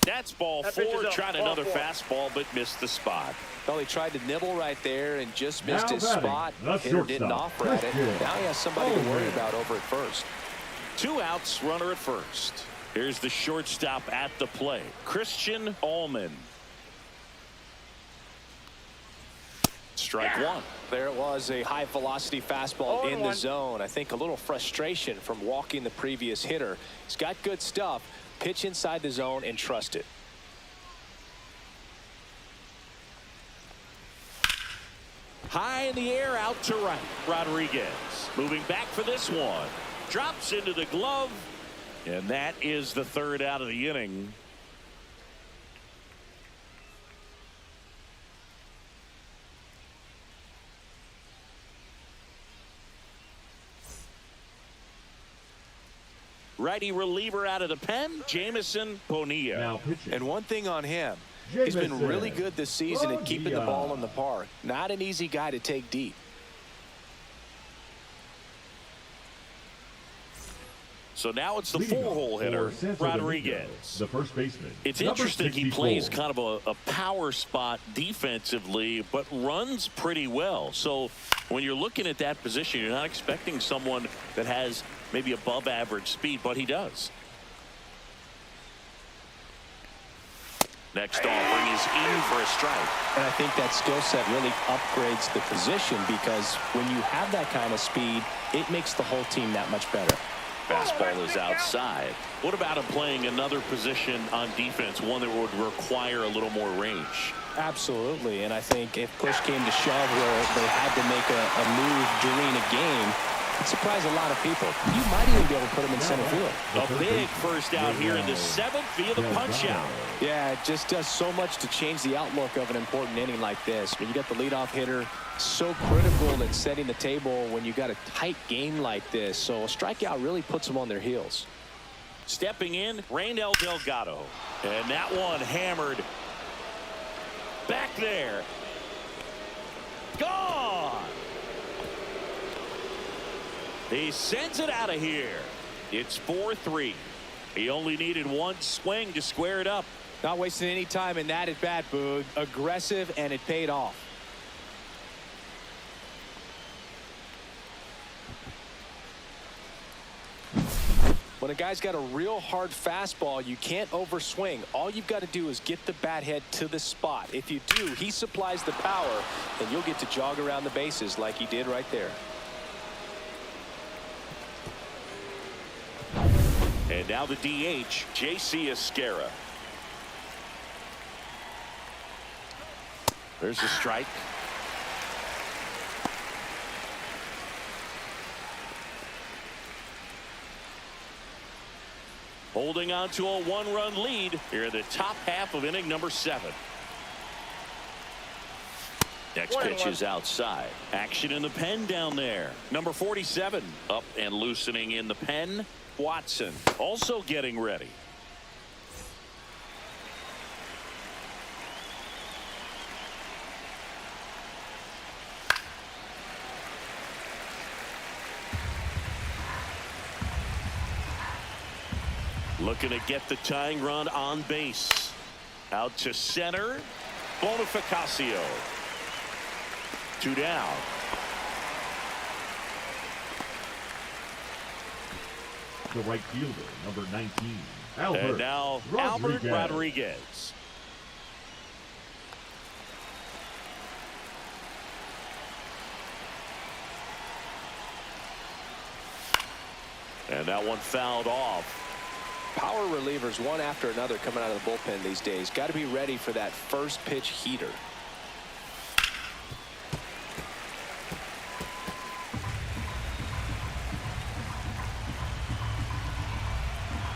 That's ball 4. Tried another fastball, but missed the spot.
Well, he tried to nibble right there and just missed his spot. Hitter didn't offer at it. Now he has somebody to worry about over at first.
2 outs, runner at first. Here's the shortstop at the plate, Christian Ullman. strike one.
There it was, a high-velocity fastball in the
0-1.
zone. I think a little frustration from walking the previous hitter. He's got good stuff. Pitch inside the zone and trust it.
High in the air, out to right. Rodriguez moving back for this one. Drops into the glove. And that is the third out of the inning. Righty reliever out of the pen, Jamison Bonilla.
Now pitching.
And one thing on him, he's been really good this season at keeping the ball in the park. Not an easy guy to take deep.
So now it's the four-hole hitter, Rodriguez.
The first baseman.
It's
Number
interesting he
64.
plays kind of a power spot defensively, but runs pretty well. So when you're looking at that position, you're not expecting someone that has maybe above average speed, but he does. Next offering is in for a strike.
And I think that skill set really upgrades the position, because when you have that kind of speed, it makes the whole team that much better.
Fastball is outside. What about him playing another position on defense, one that would require a little more range?
Absolutely, and I think if push came to shove where they had to make a move during a game, it'd surprise a lot of people. You might even be able to put him in center field.
A big first out here in the seventh via the punch out.
Yeah, it just does so much to change the outlook of an important inning like this. When you got the leadoff hitter, so critical in setting the table when you got a tight game like this. So a strikeout really puts them on their heels.
Stepping in, Raynel Delgado. And that one hammered back there. Gone. He sends it out of here. It's 4-3. He only needed one swing to square it up.
Not wasting any time in that at bat, Boog. Aggressive, and it paid off. When a guy's got a real hard fastball, you can't overswing. All you've got to do is get the bat head to the spot. If you do, he supplies the power, and you'll get to jog around the bases like he did right there.
And now the DH, J.C. Esquera. There's a strike. Holding on to a one-run lead here in the top half of inning number 7. Next pitch is outside. Action in the pen down there. Number 47 up and loosening in the pen. Watson also getting ready. Looking to get the tying run on base. Out to center. Bonifacio. 2 down.
The right fielder, number 19, Albert
And now Albert Rodriguez. And that one fouled off.
Power relievers one after another coming out of the bullpen these days. Got to be ready for that first pitch heater.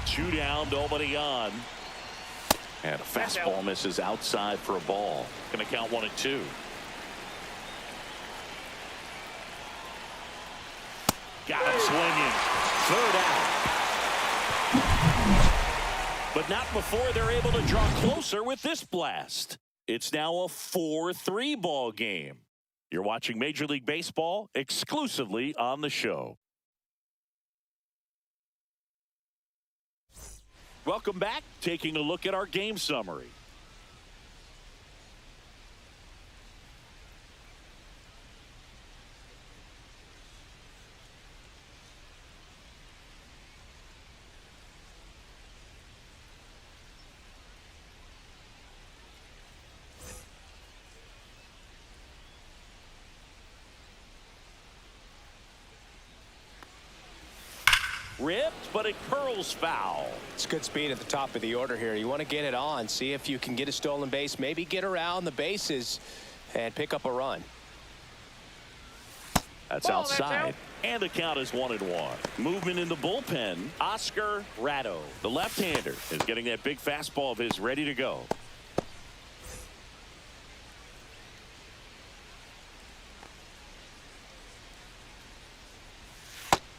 Two down, nobody on. And a fastball misses outside for a ball. Going to count 1-2. Got him swinging. Third out. But not before they're able to draw closer with this blast. It's now a 4-3 ball game. You're watching Major League Baseball exclusively on the show. Welcome back. Taking a look at our game summary. ripped, but it curls foul.
It's good speed at the top of the order here. You want to get it on, see if you can get a stolen base, maybe get around the bases and pick up a run.
That's outside. And the count is 1-1. Movement in the bullpen. Oscar Ratto, the left-hander, is getting that big fastball of his ready to go.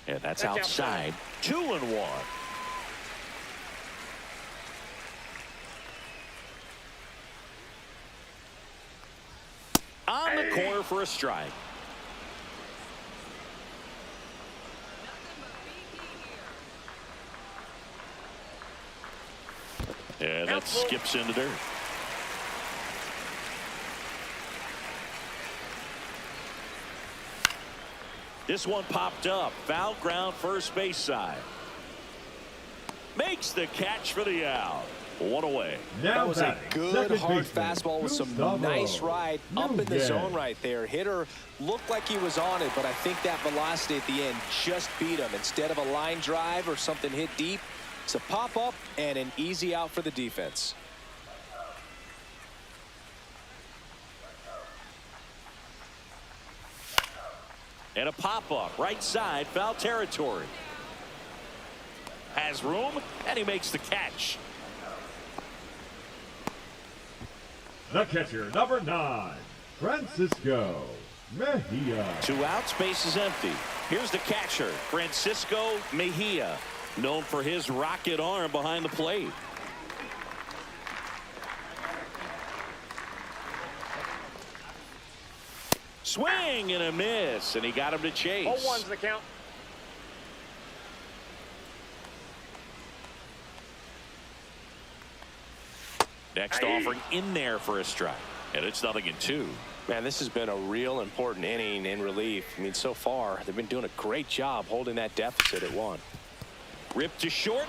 And that's outside. 2-1. On the corner for a strike. Yeah, that skips into dirt. This one popped up. Foul ground, first base side. Makes the catch for the out. One away.
That was a good hard fastball with some nice ride up in the zone right there. Hitter looked like he was on it, but I think that velocity at the end just beat him. Instead of a line drive or something hit deep, it's a pop-up and an easy out for the defense.
And a pop-up, right side, foul territory. Has room, and he makes the catch.
The catcher, number 9, Francisco Mejia.
2 outs, base is empty. Here's the catcher, Francisco Mejia, known for his rocket arm behind the plate. Swing and a miss, and he got him to chase.
0-1's the count.
Next offering in there for a strike, and it's 0-2.
Man, this has been a real important inning in relief. I mean, so far, they've been doing a great job holding that deficit at 1.
Ripped to short.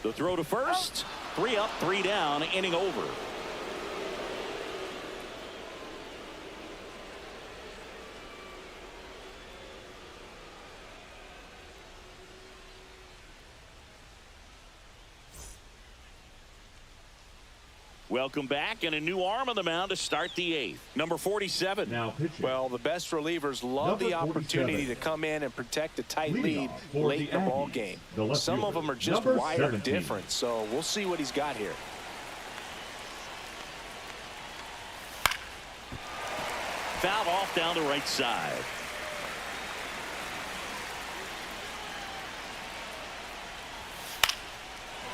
The throw to first. 3 up, 3 down, inning over. Welcome back, and a new arm on the mound to start the 8th. Number 47.
Now pitching.
Well, the best relievers love the opportunity to come in and protect a tight lead late in the ball game. Some of them are just wired different, so we'll see what he's got here.
Fouled off down the right side.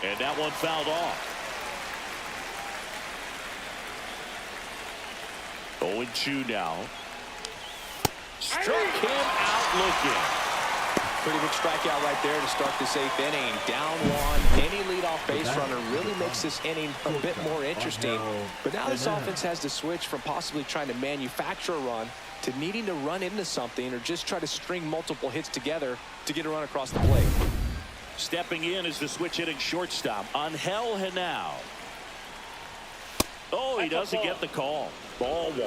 And that one fouled off. 0-2 now. Struck him out looking.
Pretty good strikeout right there to start this 8th inning. Down 1. Any leadoff base runner really makes this inning a bit more interesting. But now this offense has to switch from possibly trying to manufacture a run to needing to run into something or just try to string multiple hits together to get a run across the plate.
Stepping in is the switch hitting shortstop, Angel Henao. Oh, he doesn't get the call. Ball 1.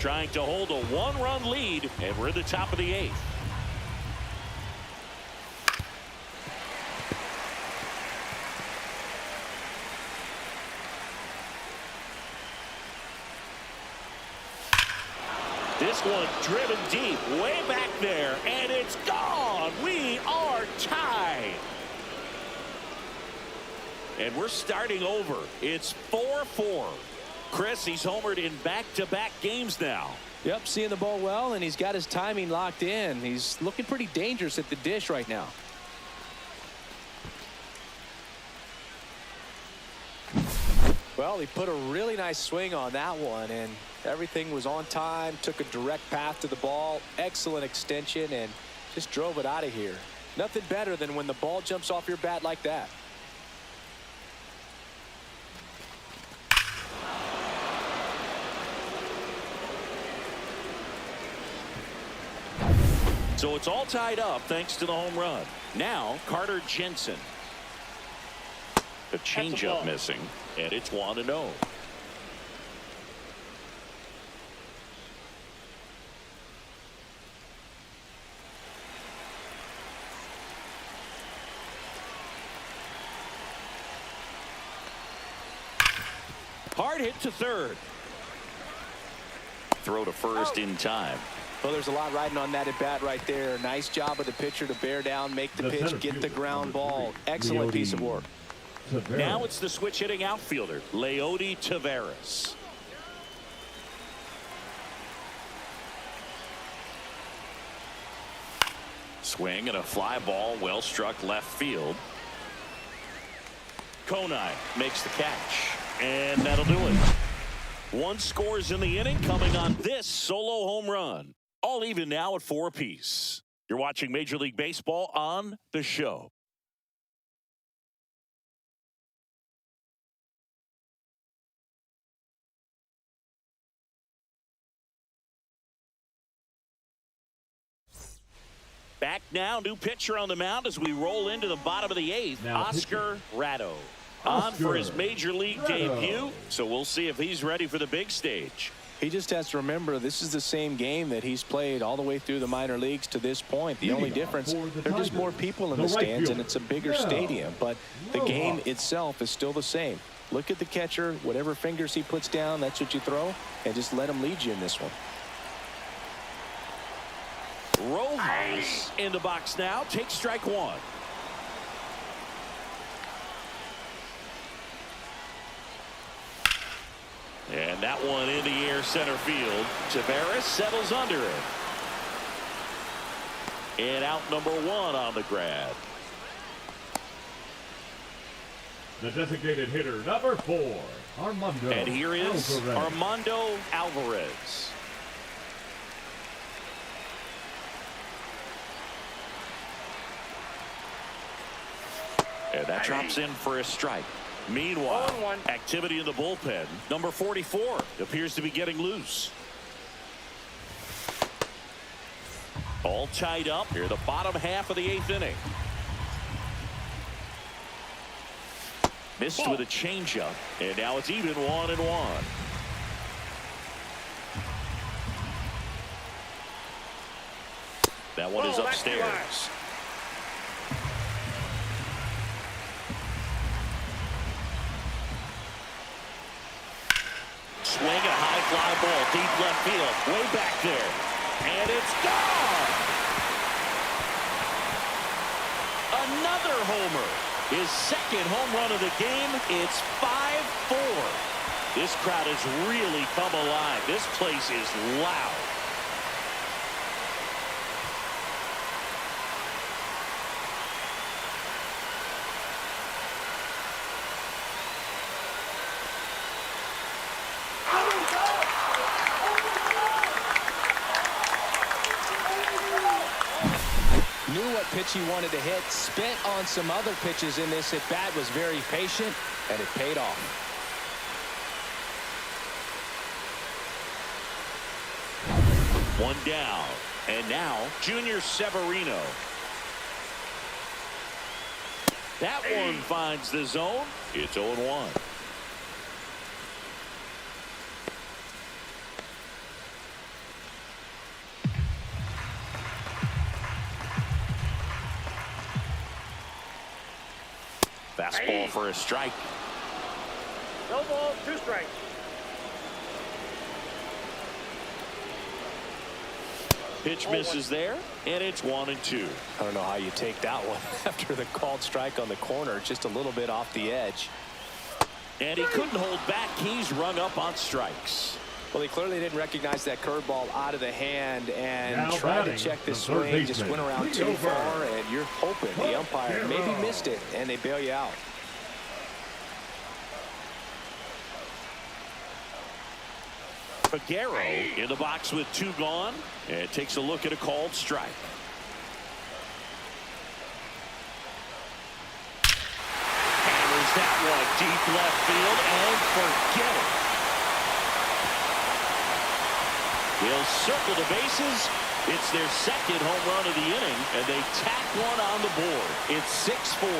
Trying to hold a 1-run lead, and we're at the top of the 8th. This one driven deep, way back there, and it's gone. We are tied. And we're starting over. It's 4-4. Chris, he's homered in back-to-back games now.
Yep, seeing the ball well, and he's got his timing locked in. He's looking pretty dangerous at the dish right now. Well, he put a really nice swing on that one, and everything was on time, took a direct path to the ball, excellent extension, and just drove it out of here. Nothing better than when the ball jumps off your bat like that.
So it's all tied up thanks to the home run. Now, Carter Jensen. The changeup missing, and it's 1-0. Hard hit to third. Throw to first in time.
Well, there's a lot riding on that at bat right there. Nice job of the pitcher to bear down, make the pitch, get the ground ball. Excellent piece of work.
Now it's the switch hitting outfielder, Leody Taveras. Swing and a fly ball, well struck left field. Konai makes the catch, and that'll do it. One scores in the inning, coming on this solo home run. All even now at 4 apiece. You're watching Major League Baseball on The Show. Back now, new pitcher on the mound as we roll into the bottom of the 8th. Oscar Ratto on for his Major League debut. So we'll see if he's ready for the big stage.
He just has to remember this is the same game that he's played all the way through the minor leagues to this point. The only difference, there are just more people in the stands and it's a bigger stadium. But the game itself is still the same. Look at the catcher. Whatever fingers he puts down, that's what you throw. And just let him lead you in this one.
Rojas in the box now. Takes strike 1. And that one in the air center field. Cibaenas settles under it. And out number 1 on the grab.
The designated hitter, number 4, Armando.
And here is
Alvarez.
Armando Alvarez. And that drops in for a strike. Meanwhile, activity in the bullpen. Number 44 appears to be getting loose. All tied up here, the bottom half of the 8th inning. Missed with a changeup, and now it's even 1-1. That one is upstairs. Swing and a high fly ball deep left field, way back there, and it's gone. Another homer, his second home run of the game. It's 5-4. This crowd has really come alive. This place is loud.
Pitch he wanted to hit, spent on some other pitches in this at bat, was very patient, and it paid off.
One down, and now Junior Severino. That one finds the zone. It's 0-1. Fastball for a strike.
No balls, 2 strikes.
Pitch misses there, and it's 1-2.
I don't know how you take that one after the called strike on the corner, just a little bit off the edge.
And he couldn't hold back. He's rung up on strikes.
Well, he clearly didn't recognize that curveball out of the hand and
now
tried to check the swing, just went around too far, and you're hoping the umpire maybe missed it, and they bail you out.
Figueroa in the box with 2 gone, and takes a look at a called strike. Hammers that one deep left field, and forget it. They'll circle the bases. It's their second home run of the inning, and they tack one on the board. It's 6-4.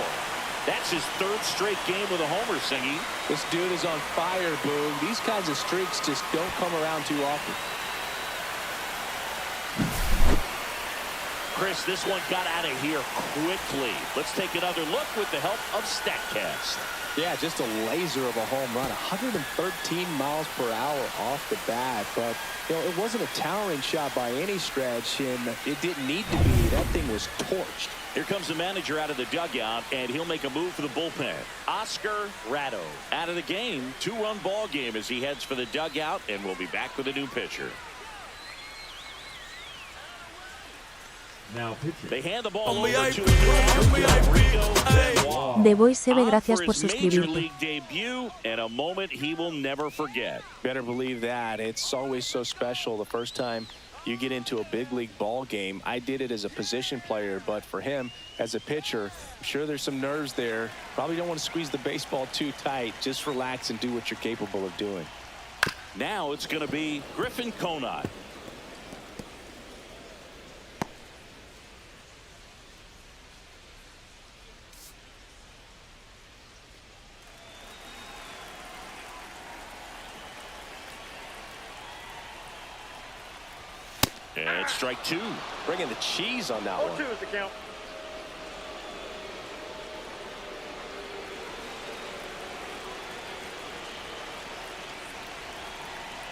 That's his 3rd straight game with a homer, Singy.
This dude is on fire, Boog. These kinds of streaks just don't come around too often.
Chris, this one got out of here quickly. Let's take another look with the help of StatCast.
Yeah, just a laser of a home run, 113 miles per hour off the bat. But, you know, it wasn't a towering shot by any stretch, and it didn't need to be. That thing was torched.
Here comes the manager out of the dugout, and he'll make a move for the bullpen. Oscar Ratto out of the game. 2-run ball game as he heads for the dugout, and we'll be back with a new pitcher.
Now pitching.
They hand the ball over to Rico.
The Boy Sebe, gracias
for
por
his major
suscribirte.
league debut and a moment he will never forget.
Better believe that. It's always so special the first time you get into a big league ball game. I did it as a position player, but for him as a pitcher, I'm sure there's some nerves there. Probably don't want to squeeze the baseball too tight. Just relax and do what you're capable of doing.
Now it's going to be Griffin Conant. And strike two.
Bringing the cheese on that one.
0-2 is the count.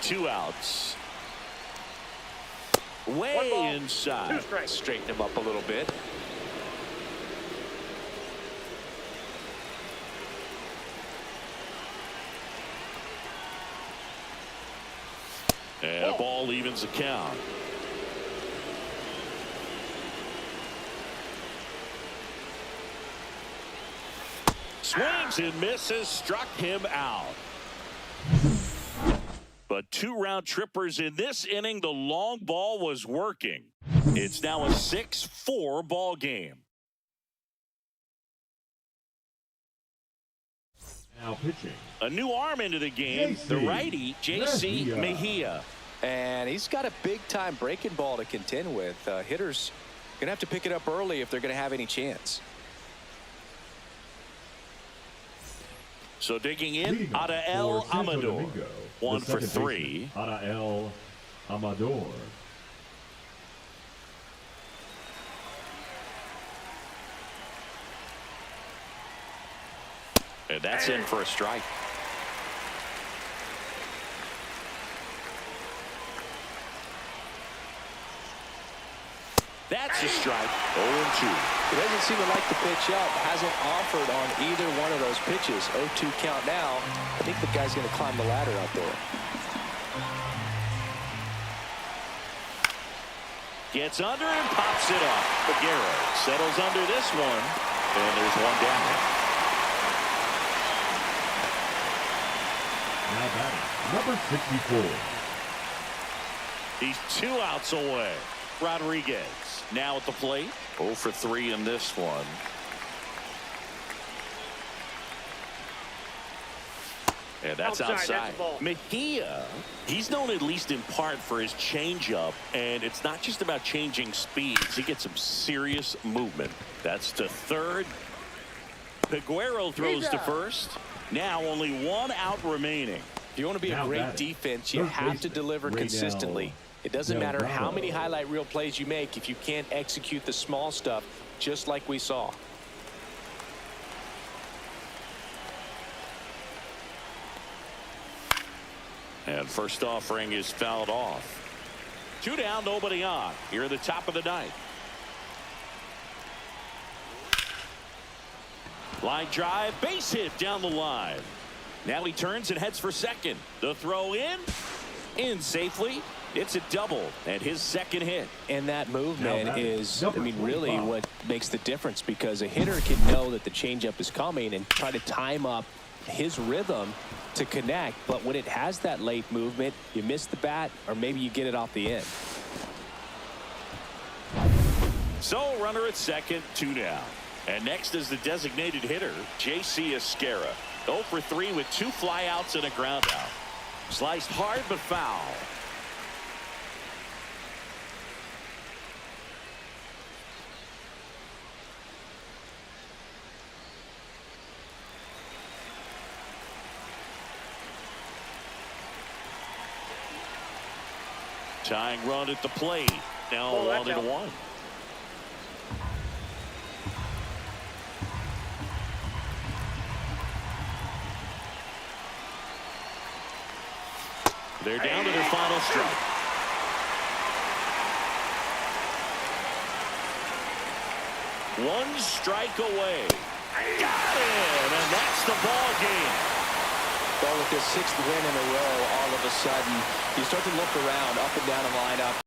Two outs. Way inside.
2 strikes.
Straighten him up a little bit.
And a ball evens the count. Swings and misses, struck him out. But 2 round trippers in this inning. The long ball was working. It's now a 6-4 ball game.
Now pitching.
A new arm into the game. The righty, J.C. Mejia.
And he's got a big-time breaking ball to contend with. Hitters going to have to pick it up early if they're going to have any chance.
So digging in, Adael Amador. 1 for 3.
Adael Amador.
And that's in for a strike. That's a strike. 0-2.
He doesn't seem to like the pitch up. Hasn't offered on either one of those pitches. 0-2 count now. I think the guy's going to climb the ladder out there.
Gets under and pops it up. Figueroa settles under this one. And there's one down.
Now batting, number 64.
He's 2 outs away. Rodriguez now at the plate. 0 for 3 in this one. And that's outside. Mejia, he's known at least in part for his changeup, and it's not just about changing speeds. He gets some serious movement. That's to third. Figueroa throws to first. Now only 1 out remaining.
If you want to be a great defense, you have to deliver consistently. It doesn't matter how many highlight reel plays you make if you can't execute the small stuff, just like we saw.
And first offering is fouled off. 2 down, nobody on. Here at the top of the 9th. Line drive, base hit down the line. Now he turns and heads for second. The throw in safely. It's a double and his second hit.
And that movement is, I mean, really what makes the difference, because a hitter can know that the changeup is coming and try to time up his rhythm to connect. But when it has that late movement, you miss the bat or maybe you get it off the end.
So runner at second, 2 down. And next is the designated hitter, J.C. Esquera. 0 for 3 with 2 flyouts and a ground out. Sliced hard but foul. Tying run at the plate. Now 1-1. They're down to their final strike. One strike away. Got it, and that's the ball game.
Well, with this 6th win in a row, all of a sudden, you start to look around, up and down the lineup.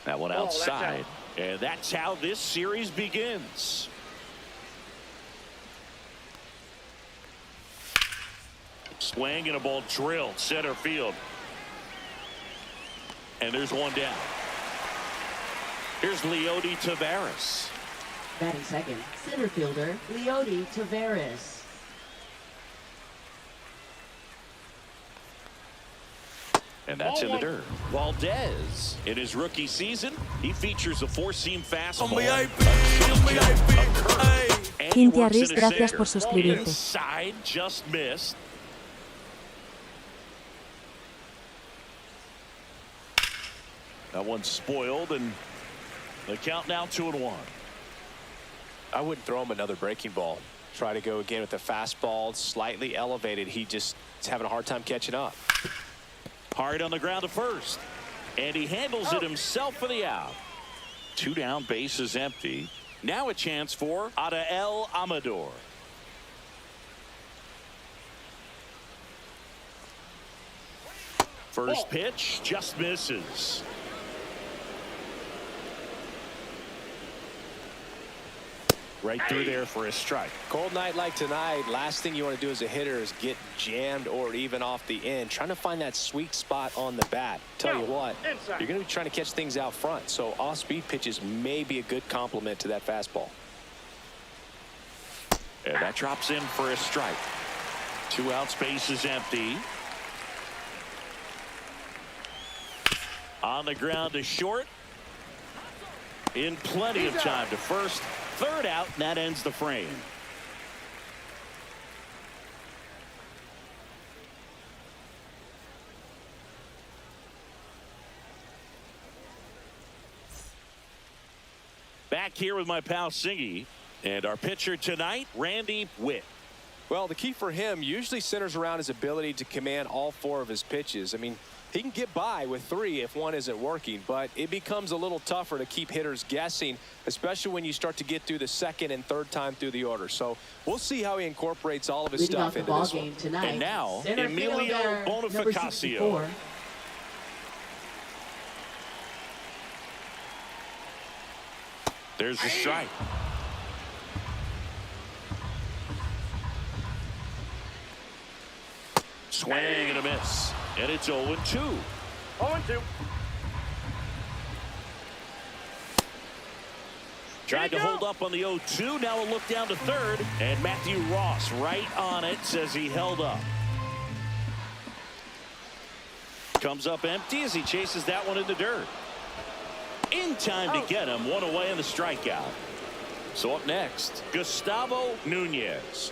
That one outside. And that's how this series begins. Swing and a ball drilled center field. And there's one down. Here's Leody Taveras.
Batting second, center fielder Leody Taveras.
And that's in the dirt. Valdez, in his rookie season, he features a four-seam fastball.
Cintia Riz, gracias por suscribirte.
Inside, just missed. That one's spoiled, and the count now 2-1.
I wouldn't throw him another breaking ball. Try to go again with the fastball, slightly elevated. He just is having a hard time catching up.
Hard on the ground to first. And he handles it himself for the out. 2 down, bases empty. Now a chance for Adael Amador. First pitch just misses. Right through there for a strike.
Cold night like tonight, last thing you want to do as a hitter is get jammed or even off the end. Trying to find that sweet spot on the bat. Tell you what, you're going to be trying to catch things out front. So off-speed pitches may be a good complement to that fastball.
And that drops in for a strike. 2 outs, bases empty. On the ground to short. In plenty of time to first. 3rd out, and that ends the frame. Back here with my pal Singy, and our pitcher tonight, Randy Witt.
Well, the key for him usually centers around his ability to command all 4 of his pitches. I mean, he can get by with 3 if one isn't working, but it becomes a little tougher to keep hitters guessing, especially when you start to get through the 2nd and 3rd time through the order. So we'll see how he incorporates all of his stuff into this one.
Tonight,
and now, Emilio Bonifacio. There's the strike. Swing and a miss. And it's 0-2.
0-2.
Tried to hold up on the 0-2. Now a look down to 3rd. And Matthew Ross right on it, says he held up. Comes up empty as he chases that one in the dirt. In time to get him. 1 away in the strikeout. So up next, Gustavo Nunez.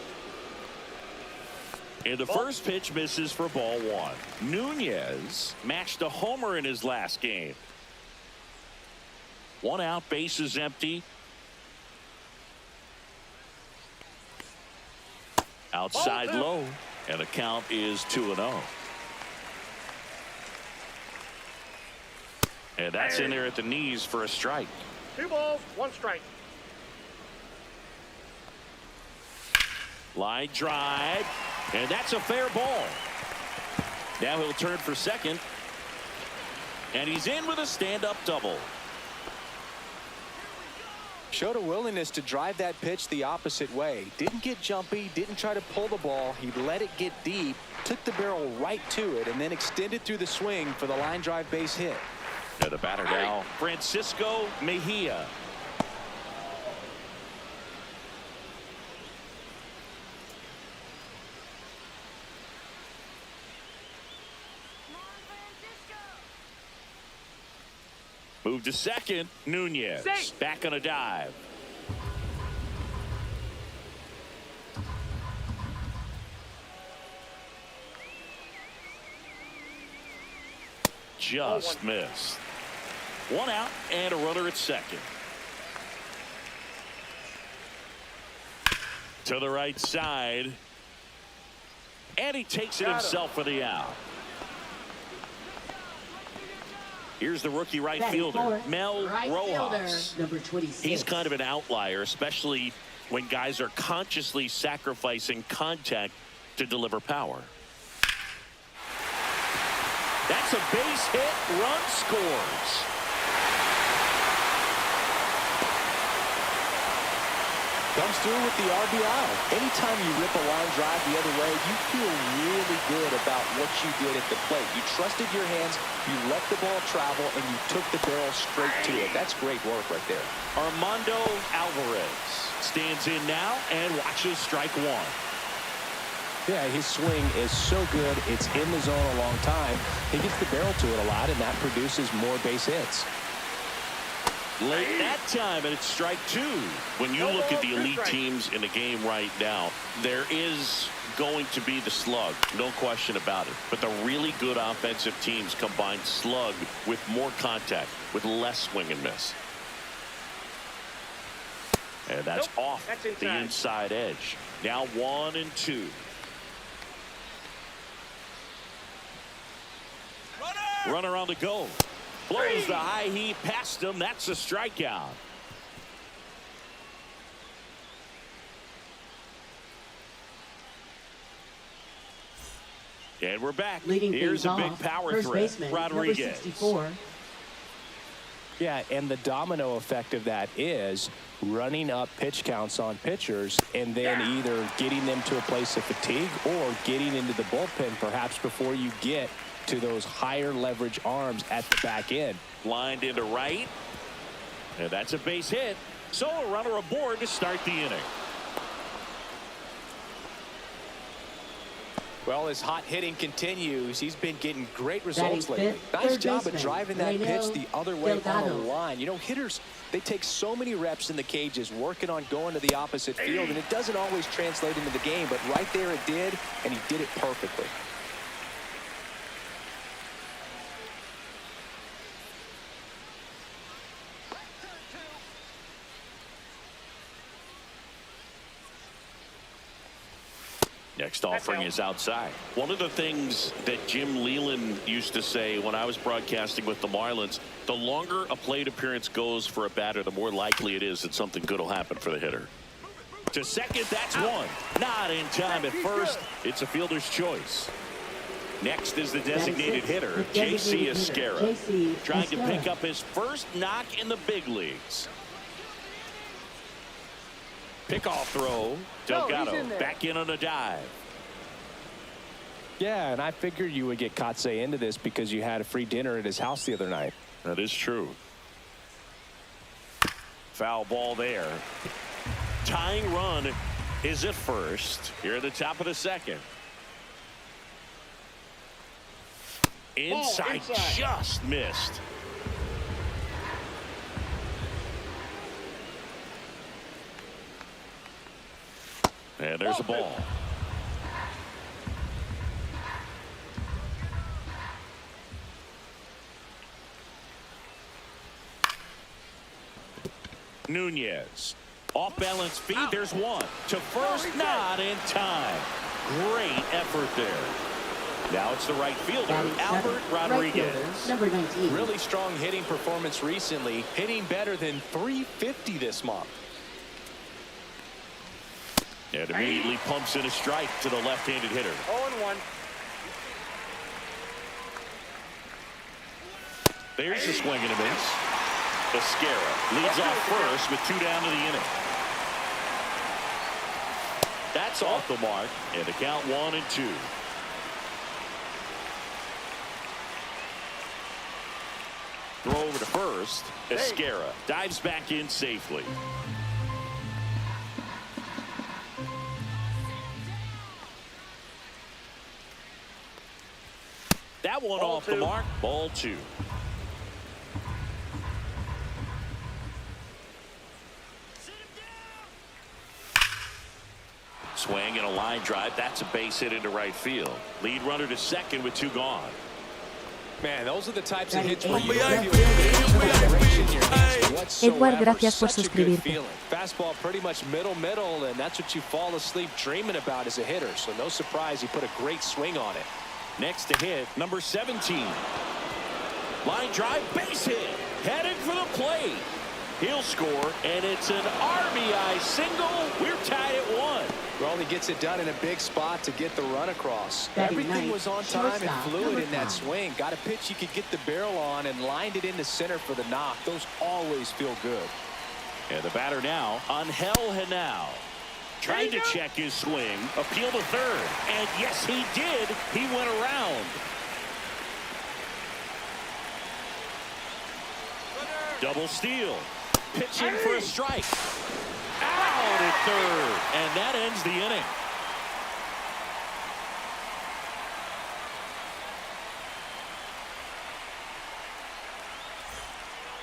And the first pitch misses for ball 1. Nunez matched a homer in his last game. 1 out, bases empty. Outside low, and the count is 2-0. And that's in there at the knees for a strike.
2 balls, 1 strike.
Line drive, and that's a fair ball. Now he'll turn for second, and he's in with a stand-up double.
Showed a willingness to drive that pitch the opposite way. Didn't get jumpy, didn't try to pull the ball. He let it get deep, took the barrel right to it, and then extended through the swing for the line drive base hit.
And the batter now, Francisco Mejia. Move to second. Nunez back on a dive. Just missed. 1 out and a runner at second. To the right side. And he takes it himself for the out. Here's the rookie right fielder, Mel Rojas.
Number 26.
He's kind of an outlier, especially when guys are consciously sacrificing contact to deliver power. That's a base hit. Run scores.
Comes through with the RBI. Anytime you rip a line drive the other way, you feel really good about what you did at the plate. You trusted your hands, you let the ball travel, and you took the barrel straight to it. That's great work right there.
Armando Alvarez stands in now and watches strike 1.
Yeah, his swing is so good. It's in the zone a long time. He gets the barrel to it a lot, and that produces more base hits.
Late that time, and it's strike 2. When you look at the elite teams in the game right now, there is going to be the slug, no question about it. But the really good offensive teams combine slug with more contact, with less swing and miss. And that's off the inside edge. Now 1-2. Runner on the go. Blows the high heat past him. That's a strikeout. And we're back. Here's a big power threat. Rodriguez.
Number 64.
Yeah, and the domino effect of that is running up pitch counts on pitchers and then either getting them to a place of fatigue or getting into the bullpen perhaps before you get to those higher leverage arms at the back end.
Lined into right. And that's a base hit. So a runner aboard to start the inning.
Well, as hot hitting continues, he's been getting great results lately.
Fifth,
nice job
baseman,
of driving that pitch the other way
Delgado.
on the line. You know, hitters, they take so many reps in the cages working on going to the opposite field, and it doesn't always translate into the game, but right there it did, and he did it perfectly.
Next offering is outside. One of the things that Jim Leland used to say when I was broadcasting with the Marlins, the longer a plate appearance goes for a batter, the more likely it is that something good will happen for the hitter. To second, that's one. Not in time at first. It's a fielder's choice. Next is the designated hitter, J.C. Esquera, trying to pick up his first knock in the big leagues. Pickoff throw. Delgado back in on a dive.
Yeah, and I figured you would get Kotsay into this because you had a free dinner at his house the other night.
That is true. Foul ball there. Tying run is at first. Here at the top of the second. Inside. Just missed. And there's a ball. Nunez. Off balance feed. There's one. To first, not in time. Great effort there. Now it's the right fielder,
Batting
Albert
seventh, right
Rodriguez.
fielder, number 19.
Really strong hitting performance recently, hitting better than .350 this month.
And immediately pumps in a strike to the left-handed hitter.
0-1.
There's the swing and a miss. Esquera leads off first with 2 down to the inning. That's off the mark, and the count 1-2. Throw over to first. Esquera dives back in safely. That one
Ball
off
two.
the mark. Ball 2. Swing and a line drive. That's a base hit into right field. Lead runner to second with 2 gone.
Man, those are the types of hits where
Batting
you
eighth,
don't feel
left
any
fielder,
direction in your hands whatsoever.
Edward, gracias por
Such a good
suscribirte.
feeling. Fastball pretty much middle, and that's what you fall asleep dreaming about as a hitter. So no surprise he put a great swing on it.
Next to hit, number 17. Line drive, base hit. Headed for the plate. He'll score, and it's an RBI single. We're tied at 1.
Well, he gets it done in a big spot to get the run across.
Batting
Everything
ninth,
was on time and
shortstop,
fluid
number
in that
5.
swing. Got a pitch you could get the barrel on and lined it into center for the knock. Those always feel good.
And the batter now, Angel Henao. Trying to check his swing, appeal to third. And yes, he did. He went around. Double steal. Pitching for a strike. Out at third. And that ends the inning.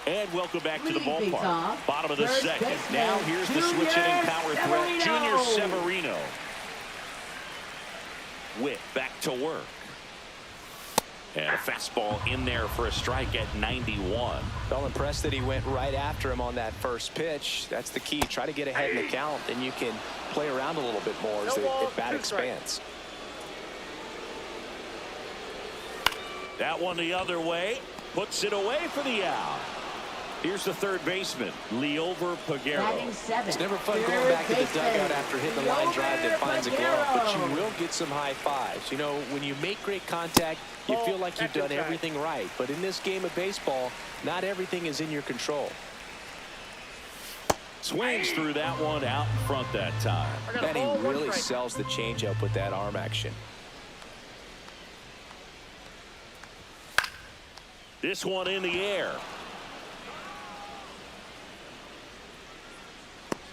And welcome back to the
Leading things
ballpark.
off,
Bottom of the
third
second.
baseman,
Now here's the switch hitting power threat, Junior Severino. Witt back to work. And a fastball in there for a strike at 91.
Felt impressed that he went right after him on that first pitch. That's the key. Try to get ahead in the count, then you can play around a little bit more as the bat expands.
That one the other way. Puts it away for the out. Here's the third baseman, Liover Peguero.
Batting seventh,
It's never fun going
third
back to the
baseman,
dugout after hitting the line drive that finds a glove, but you
Peguero.
will get some high fives. You know, when you make great contact, you feel like you've done everything right. But in this game of baseball, not everything is in your control.
Swings through that one out in front that time.
And he really sells the changeup with that arm action.
This one in the air.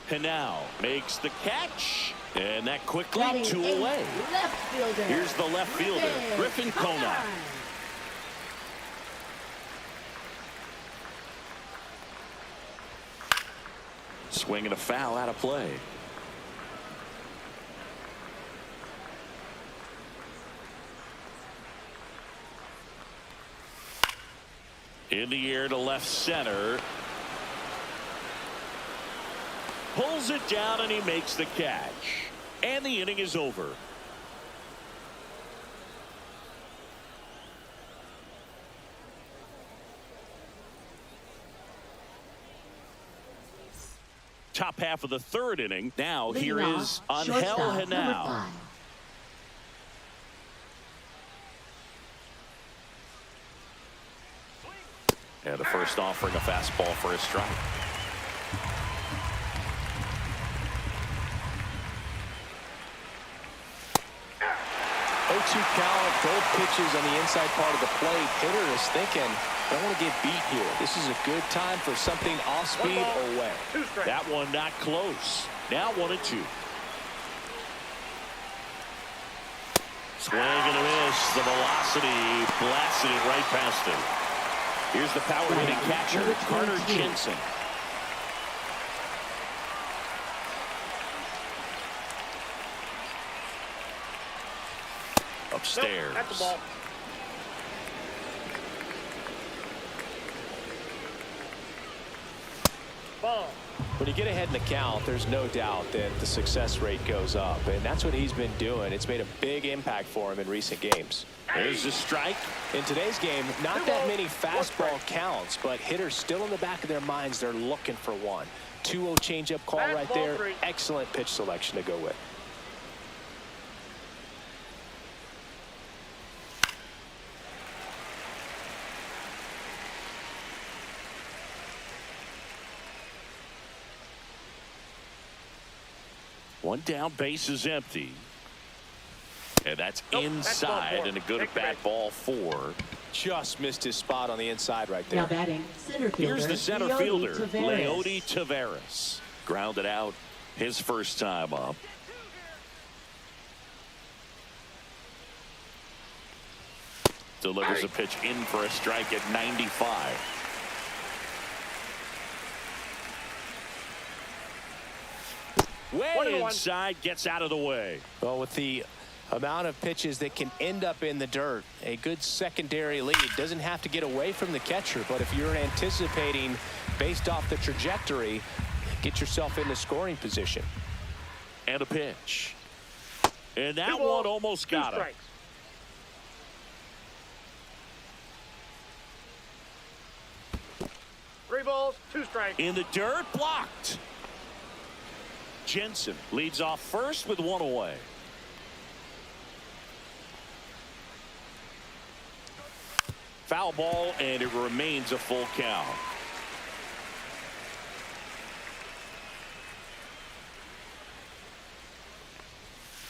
Henao makes the catch. And that quickly
Batting
2
eighth,
away.
left fielder.
Here's the left fielder, Griffin Conine. Swing and a foul out of play. In the air to left center. Pulls it down and he makes the catch. And the inning is over. Top half of the third inning. Now
Leading
here
off,
is Angel
shortstop, number
Henao.
5.
And the first offering a fastball for a strike.
0-2 count, both pitches on the inside part of the plate. Hitter is thinking, I don't want to get beat here. This is a good time for something off speed or away.
That one not close. Now 1-2. Swing and a miss. The velocity blasted it right past him. Here's the power hitting catcher, Carter Jensen. Upstairs.
At the ball. Ball.
When you get ahead in the count, there's no doubt that the success rate goes up, and that's what he's been doing. It's made a big impact for him in recent games.
There's a strike.
In today's game, not that many fastball counts, but hitters still in the back of their minds, they're looking for one. 2-0 changeup call right there. Excellent pitch selection to go with.
One down, base is empty. And that's inside, and a good at-bat ball 4.
Just missed his spot on the inside right there.
Now batting, center fielder.
Here's the center
Leody
fielder,
Taveras.
Leody Taveras. Grounded out his first time up. Delivers a pitch in for a strike at 95. Way inside, gets out of the way.
Well, with the amount of pitches that can end up in the dirt, a good secondary lead doesn't have to get away from the catcher, but if you're anticipating based off the trajectory, get yourself into scoring position.
And a pitch. And that one almost got him.
3 balls, 2 strikes.
In the dirt, blocked. Jensen leads off first with 1 away. Foul ball, and it remains a full count.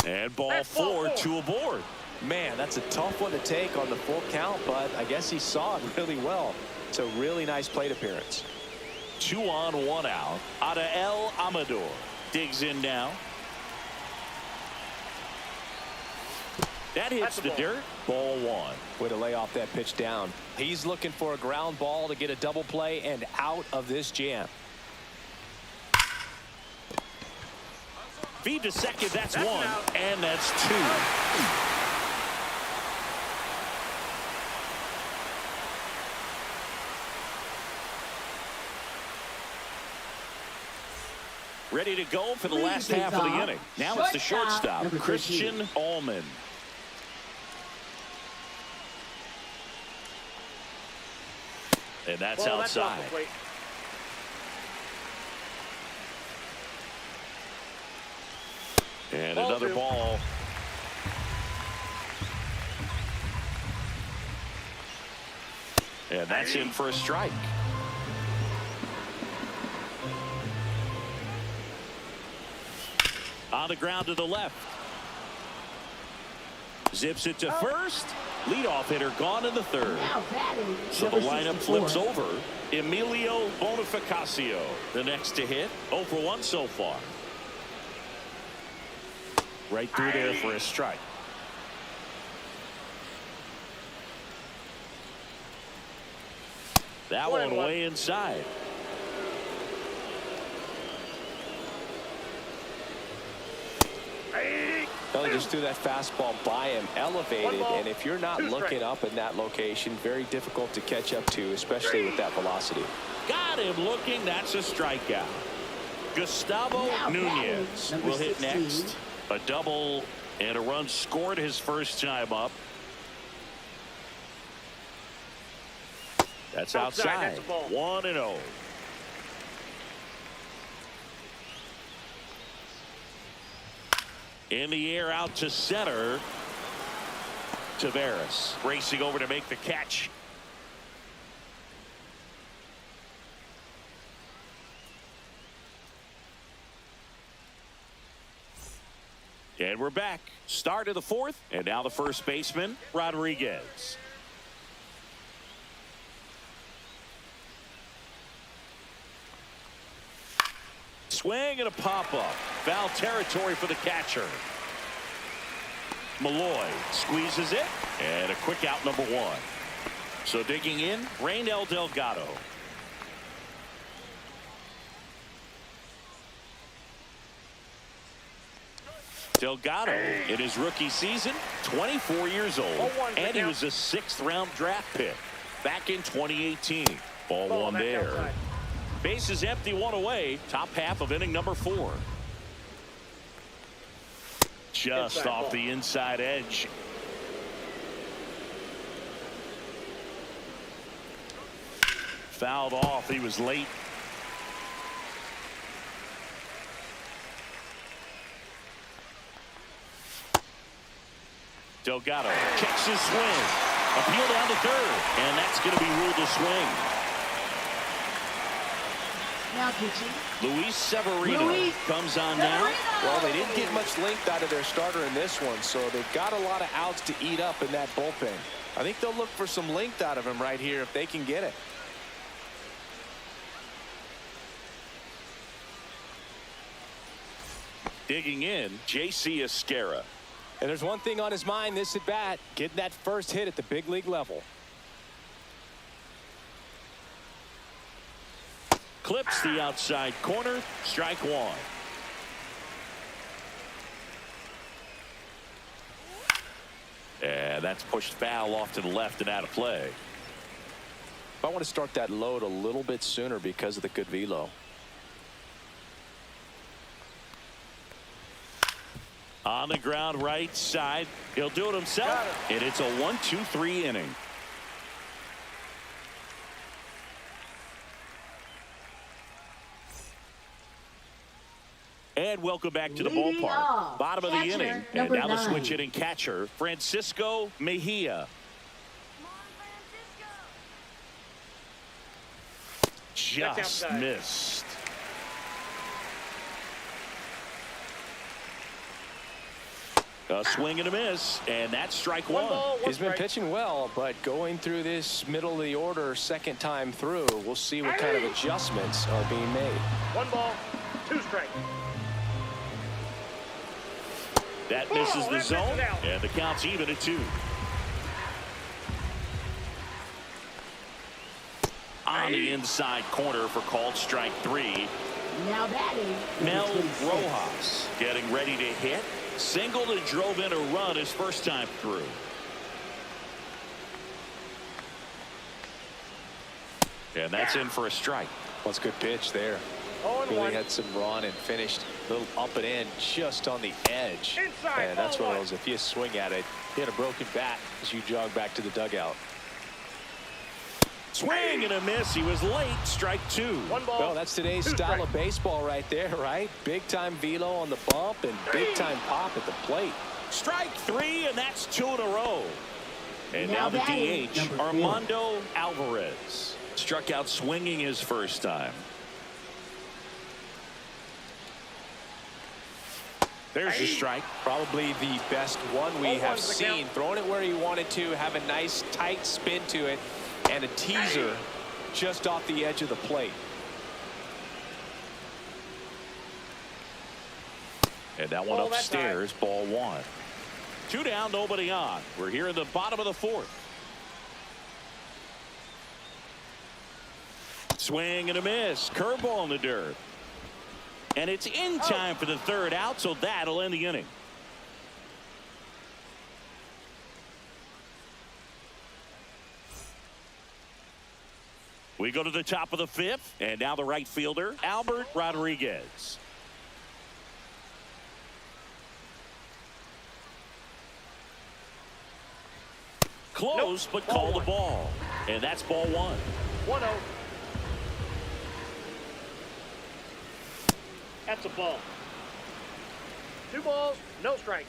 And ball 4, 2 aboard.
Man, that's a tough one to take on the full count, but I guess he saw it really well. It's a really nice plate appearance.
2 on, 1 out. Adael Amador digs in now. That hits the dirt. Ball 1.
Way to lay off that pitch down. He's looking for a ground ball to get a double play and out of this jam.
Feed to second, that's 1, and that's 2. Ready to go for the last half of the inning. Now it's the shortstop, Christian Allman. And that's outside. And another ball. And that's in for a strike. On the ground to the left. Zips it to first. Leadoff hitter gone in the 3rd. So the lineup flips over. Emilio Bonifacio, the next to hit. 0 for 1 so far. Right through there for a strike. That one way inside.
Well, he just threw that fastball by him, elevated, and if you're not looking up in that location, very difficult to catch up to, especially with that velocity.
Got him looking. That's a strikeout. Gustavo Nunez will hit next. A double and a run scored his first time up. That's outside. 1-0. In the air out to center. Taveras racing over to make the catch. And we're back. Start of the 4th, and now the first baseman, Rodriguez. Swing and a pop-up. Foul territory for the catcher. Malloy squeezes it, and a quick out, number 1. So digging in, Raynel Delgado. Delgado in his rookie season, 24 years old, and he was a 6th-round draft pick back in 2018. Ball 1 there. Base is empty, one away. Top half of inning number 4. Just
Inside
off
ball.
the inside edge. Fouled off. He was late. Delgado checks his swing. Appeal down to third. And that's going to be ruled a swing.
Now pitching.
Luis Severino comes on now.
Well, they didn't get much length out of their starter in this one, so they've got a lot of outs to eat up in that bullpen. I think they'll look for some length out of him right here if they can get it.
Digging in, J.C. Esquera.
And there's one thing on his mind this at bat, getting that first hit at the big league level.
Clips the outside corner. Strike one. And that's pushed foul off to the left and out of play.
I want to start that load a little bit sooner because of the good velo.
On the ground right side. He'll do it himself. And it's a 1-2-3 inning. And welcome back to the
Leading
ballpark.
off,
Bottom of the
catcher,
inning. And
number
now the
9.
switch hitting catcher, Francisco Mejia. Just
outside.
missed. A swing and a miss, and that's strike
One
one.
ball, one
He's been
strike.
pitching well, but going through this middle of the order second time through, we'll see what kind of adjustments are being made.
One ball, 2 strikes.
That misses the
that
zone,
misses out.
and the count's even at 2. On the inside corner for called strike 3.
Now batting.
Mel
number 26.
Rojas getting ready to hit. Singled and drove in a run his first time through. And that's in for a strike.
Well, it's a good pitch there.
0-1.
Really had some run and finished a little up and in just on the edge.
Inside,
And that's
ball
one of
one.
those, if you swing at it, hit a broken bat as you jog back to the dugout.
Swing and a miss. He was late. Strike 2.
One ball.
Well, that's today's
2
style
strikes.
of baseball right there, right? Big time velo on the bump and big time pop at the plate.
Strike 3, and that's 2 in a row. And now the
batting,
DH,
number 4.
Armando Alvarez. Struck out swinging his first time. There's the strike.
Probably the best one we
0-1's
have
the
seen.
count.
Throwing it where he wanted to, have a nice tight spin to it, and a teaser just off the edge of the plate.
And that one
Ball that
upstairs, ball 1. 2 down, nobody on. We're here in the bottom of the 4th. Swing and a miss. Curveball in the dirt. And it's in time for the 3rd out, so that'll end the inning. We go to the top of the 5th, and now the right fielder, Albert Rodriguez. Close, but
Ball
call the
one.
ball. And that's ball 1.
1-0. That's a ball. 2 balls, no strikes.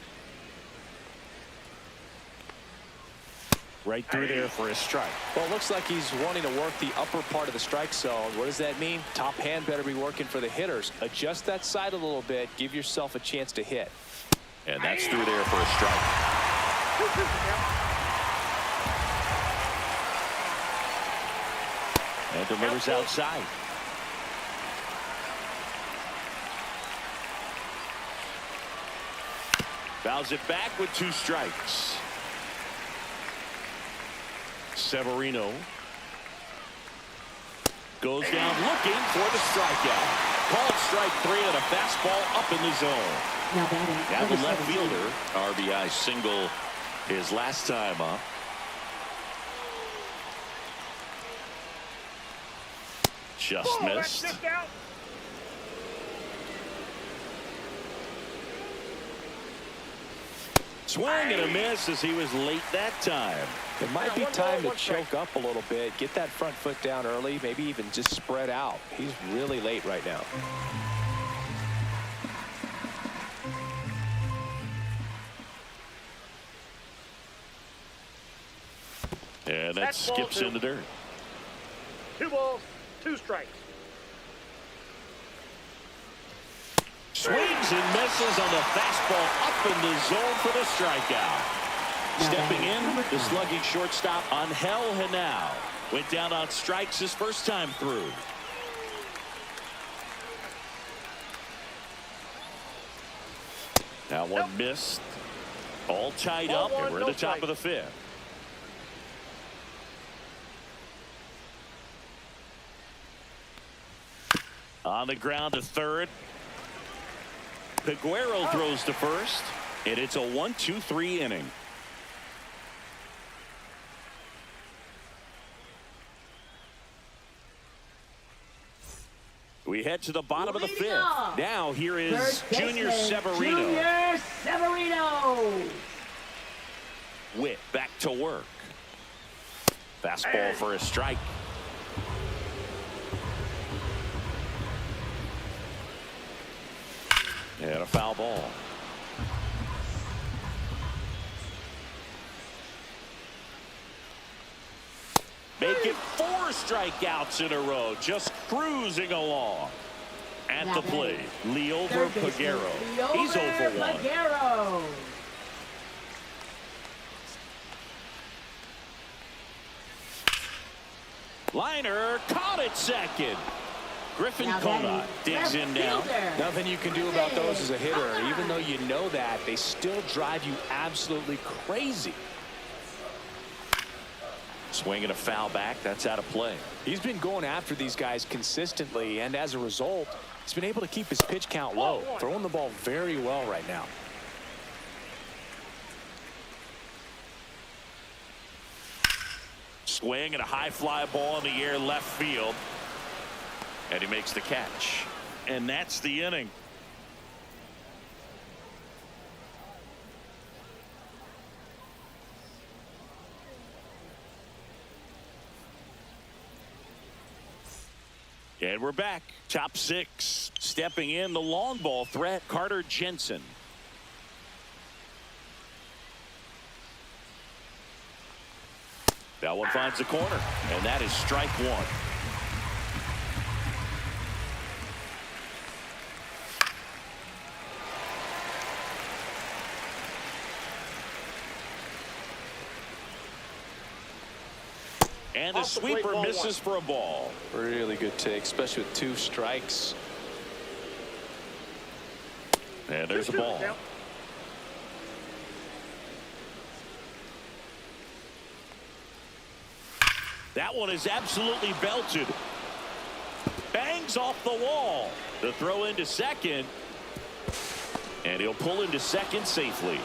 Right through there for a strike.
Well, it looks like he's wanting to work the upper part of the strike zone. What does that mean? Top hand better be working for the hitters. Adjust that side a little bit. Give yourself a chance to hit.
And that's through there for a strike.
2-2 the count.
And delivers outside. Fouls it back with 2 strikes. Severino goes down looking for the strikeout. Called strike 3 and a fastball up in the zone.
Now batting.
Now
number
the left
17.
fielder, RBI single his last time up. Just missed. Swing and a miss as he was late that time.
It might be time to choke up a little bit, get that front foot down early, maybe even just spread out. He's really late right now.
And that skips in the dirt.
2 balls, 2 strikes.
Swings and misses on the fastball up in the zone for the strikeout. Stepping in, the slugging shortstop Angel Henao went down on strikes his first time through. That one missed. All tied up, and we're at the top of the 5th. On the ground to third. Peguero throws to first, and it's a 1-2-3 inning. We head to the bottom of the 5th. Now here is Junior Severino.
Junior Severino.
Witt back to work. Fastball for a strike. And a foul ball. Make it 4 strikeouts in a row, just cruising along. At the plate, Mlb Peguero. He's 0 for 1. Liner caught at second. Griffin Conant digs in now.
Nothing you can do about those as a hitter. Even though you know that, they still drive you absolutely crazy.
Swinging a foul back. That's out of play.
He's been going after these guys consistently, and as a result, he's been able to keep his pitch count low. Throwing the ball very well right now.
Swing and a high fly ball in the air left field. And he makes the catch. And that's the inning. And we're back. Top 6. Stepping in, the long ball threat, Carter Jensen. That one finds the corner. And that is strike 1. And the sweeper misses for a ball.
Really good take, especially with 2 strikes.
And there's a ball. That one is absolutely belted. Bangs off the wall. The throw into second. And he'll pull into second safely.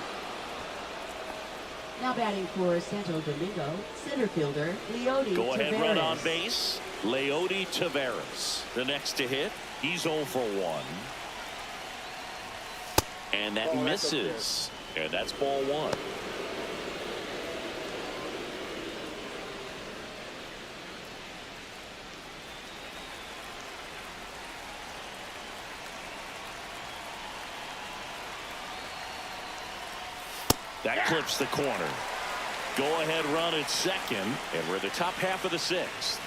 Now batting for Santo Domingo, center fielder Leody
Go ahead,
Taveras.
run on base. Leody Taveras. The next to hit. He's 0 for 1. And that misses. And that's ball 1. That clips the corner. Go ahead run at second, and we're at the top half of the 6th.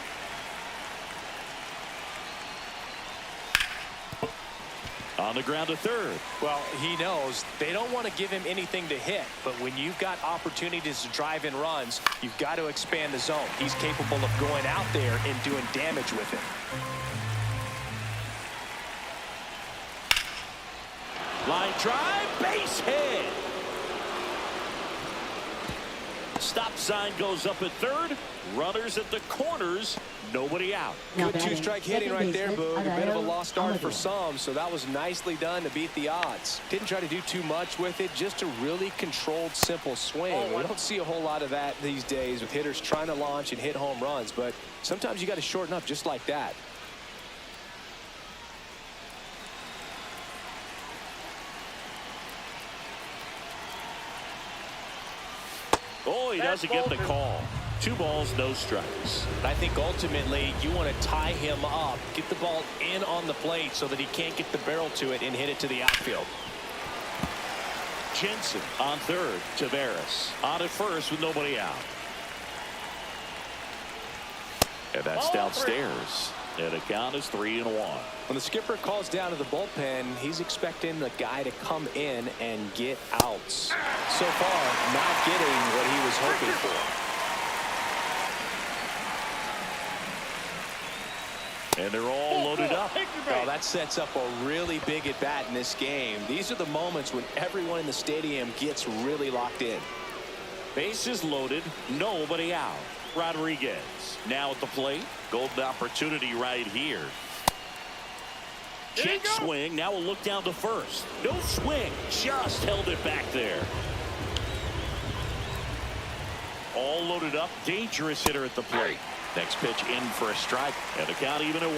On the ground to third.
Well, he knows they don't want to give him anything to hit, but when you've got opportunities to drive in runs, you've got to expand the zone. He's capable of going out there and doing damage with it.
Line drive, base hit. Stop sign goes up at third. Runners at the corners. Nobody out.
Good 2-strike hitting right there, Boog. A bit of a lost start for some, so that was nicely done to beat the odds. Didn't try to do too much with it, just a really controlled, simple swing. We don't see a whole lot of that these days with hitters trying to launch and hit home runs, but sometimes you got to shorten up just like that.
Oh, he doesn't get the call. 2 balls, no strikes.
I think ultimately you want to tie him up, get the ball in on the plate so that he can't get the barrel to it and hit it to the outfield.
Jensen on third. Cibaenas on at first with nobody out. And that's downstairs. And the count is 3-1.
When the skipper calls down to the bullpen, he's expecting the guy to come in and get outs. So far, not getting what he was hoping for.
And they're all loaded up.
Well, that sets up a really big at bat in this game. These are the moments when everyone in the stadium gets really locked in.
Bases loaded, nobody out. Rodriguez now at the plate. Golden opportunity right here. Check swing. Now a look down to first. No swing. Just held it back there. All loaded up. Dangerous hitter at the plate. Next pitch in for a strike. And the count even at 1.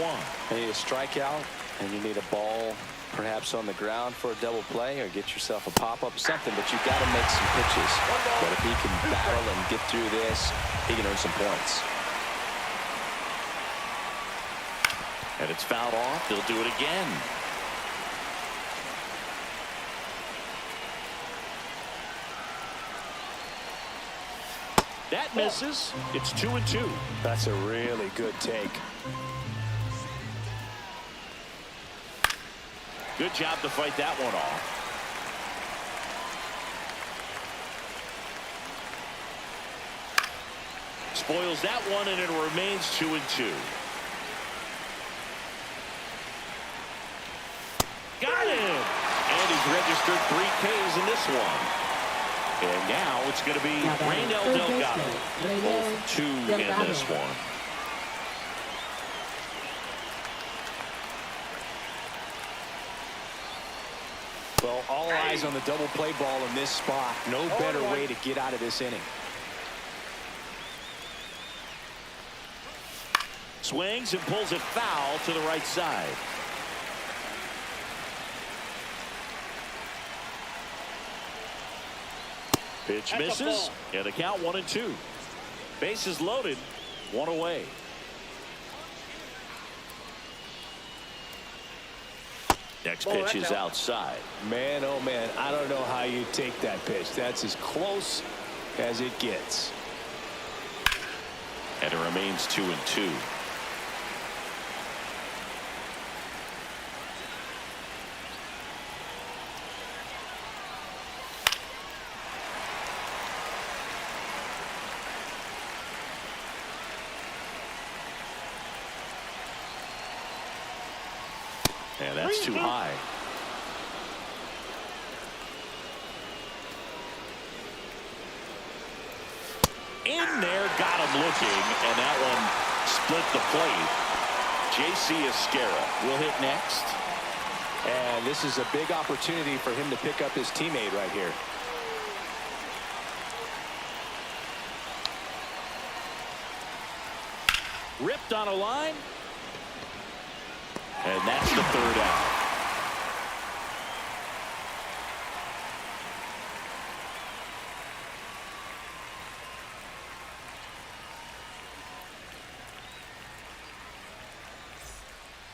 You need a strikeout, and you need a ball perhaps on the ground for a double play, or get yourself a pop-up, something, but you've got to make some pitches. But if he can battle and get through this, he can earn some points.
And it's fouled off. They'll do it again. That misses. It's 2-2.
That's a really good take.
Good job to fight that one off. Spoils that one, and it remains 2-2. Got him! And he's registered 3 Ks in this one. And now it's going to be Raynel Delgado. 2 in this one.
Well, all eyes on the double play ball in this spot. No better way to get out of this inning.
Swings and pulls it foul to the right side. Pitch misses, and the count 1-2. Bases loaded, 1 away. Next pitch is outside.
Man, oh man, I don't know how you take that pitch. That's as close as it gets.
And it remains 2-2. And that's too high. In there, got him looking, and that one split the plate. J.C. Esquera will hit next.
And this is a big opportunity for him to pick up his teammate right here.
Ripped on a line. And that's the 3rd out.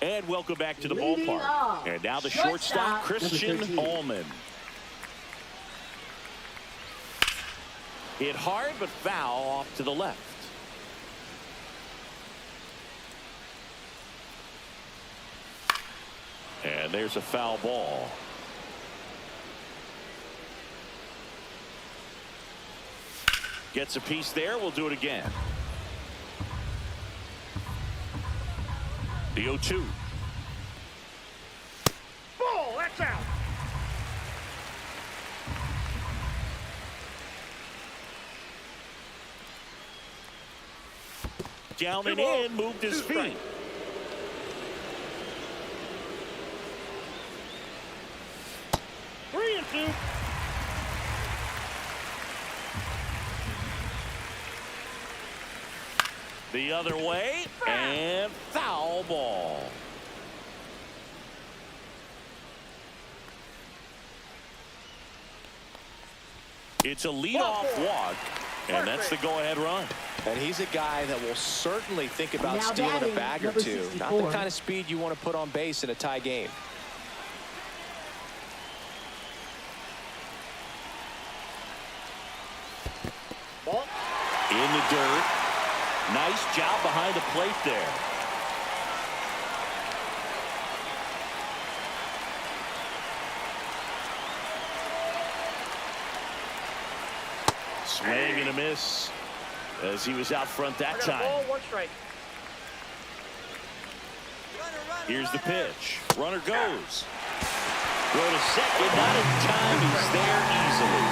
And welcome back to the ballpark. And now the shortstop, Christian Allman. Hit hard but foul off to the left. And there's a foul ball. Gets a piece there. We'll do it again. The 0-2.
Ball, that's out.
Down and in, moved his feet. The other way, and foul ball. It's a leadoff walk, And that's the go-ahead run.
And he's a guy that will certainly think about
Now
stealing a
batting,
bag or
number
two.
64.
Not the kind of speed you want to put on base in a tie game.
Ball.
In the dirt. Nice job behind the plate there. Swing and a miss as he was out front that
I got a
time.
ball, 1 strike.
Here's the pitch. Runner goes. Go to second. Not in time. He's there easily.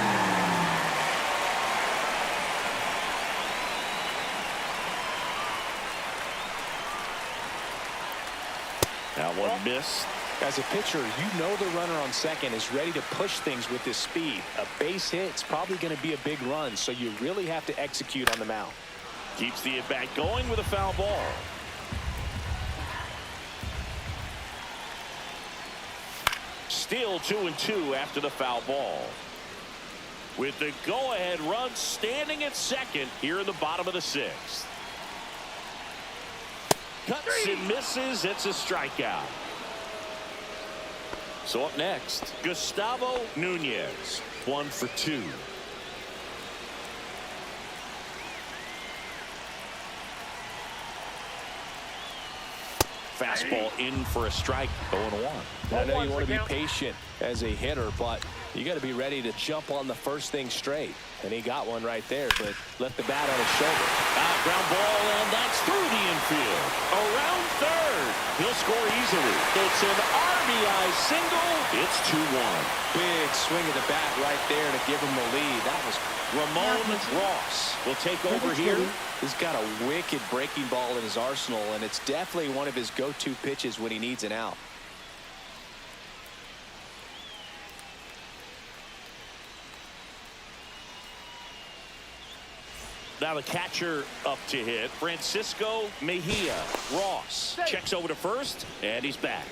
That one missed.
As a pitcher, you know the runner on second is ready to push things with his speed. A base hit's probably going to be a big run, so you really have to execute on the mound.
Keeps the at-bat going with a foul ball. Still 2-2 after the foul ball. With the go-ahead run standing at second here in the bottom of the 6th. Cuts and misses. It's a strikeout. So up next, Gustavo Nunez, 1 for 2. Fastball in for a strike, 0-1.
I know you want to be patient as a hitter, but you got to be ready to jump on the first thing straight. And he got one right there, but left the bat on his shoulder.
Ground ball, and that's through the infield. Around third. He'll score easily. It's an RBI single. It's 2-1.
Big swing of the bat right there to give him the lead. That was
Ramon Ross will take over here.
He's got a wicked breaking ball in his arsenal, and it's definitely one of his go-to pitches when he needs an out.
Now the catcher up to hit, Francisco Mejia. Ross checks over to first, and he's back.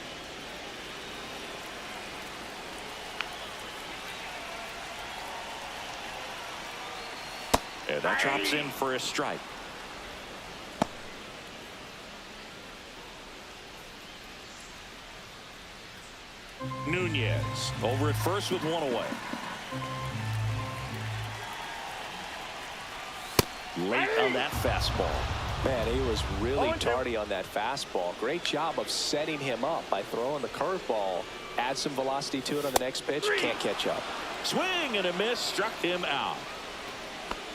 And that drops in for a strike. Nunez over at first with 1 away. Late on that fastball.
Man, he was really tardy on that fastball. Great job of setting him up by throwing the curveball. Add some velocity to it on the next pitch. Can't catch up.
Swing and a miss, struck him out.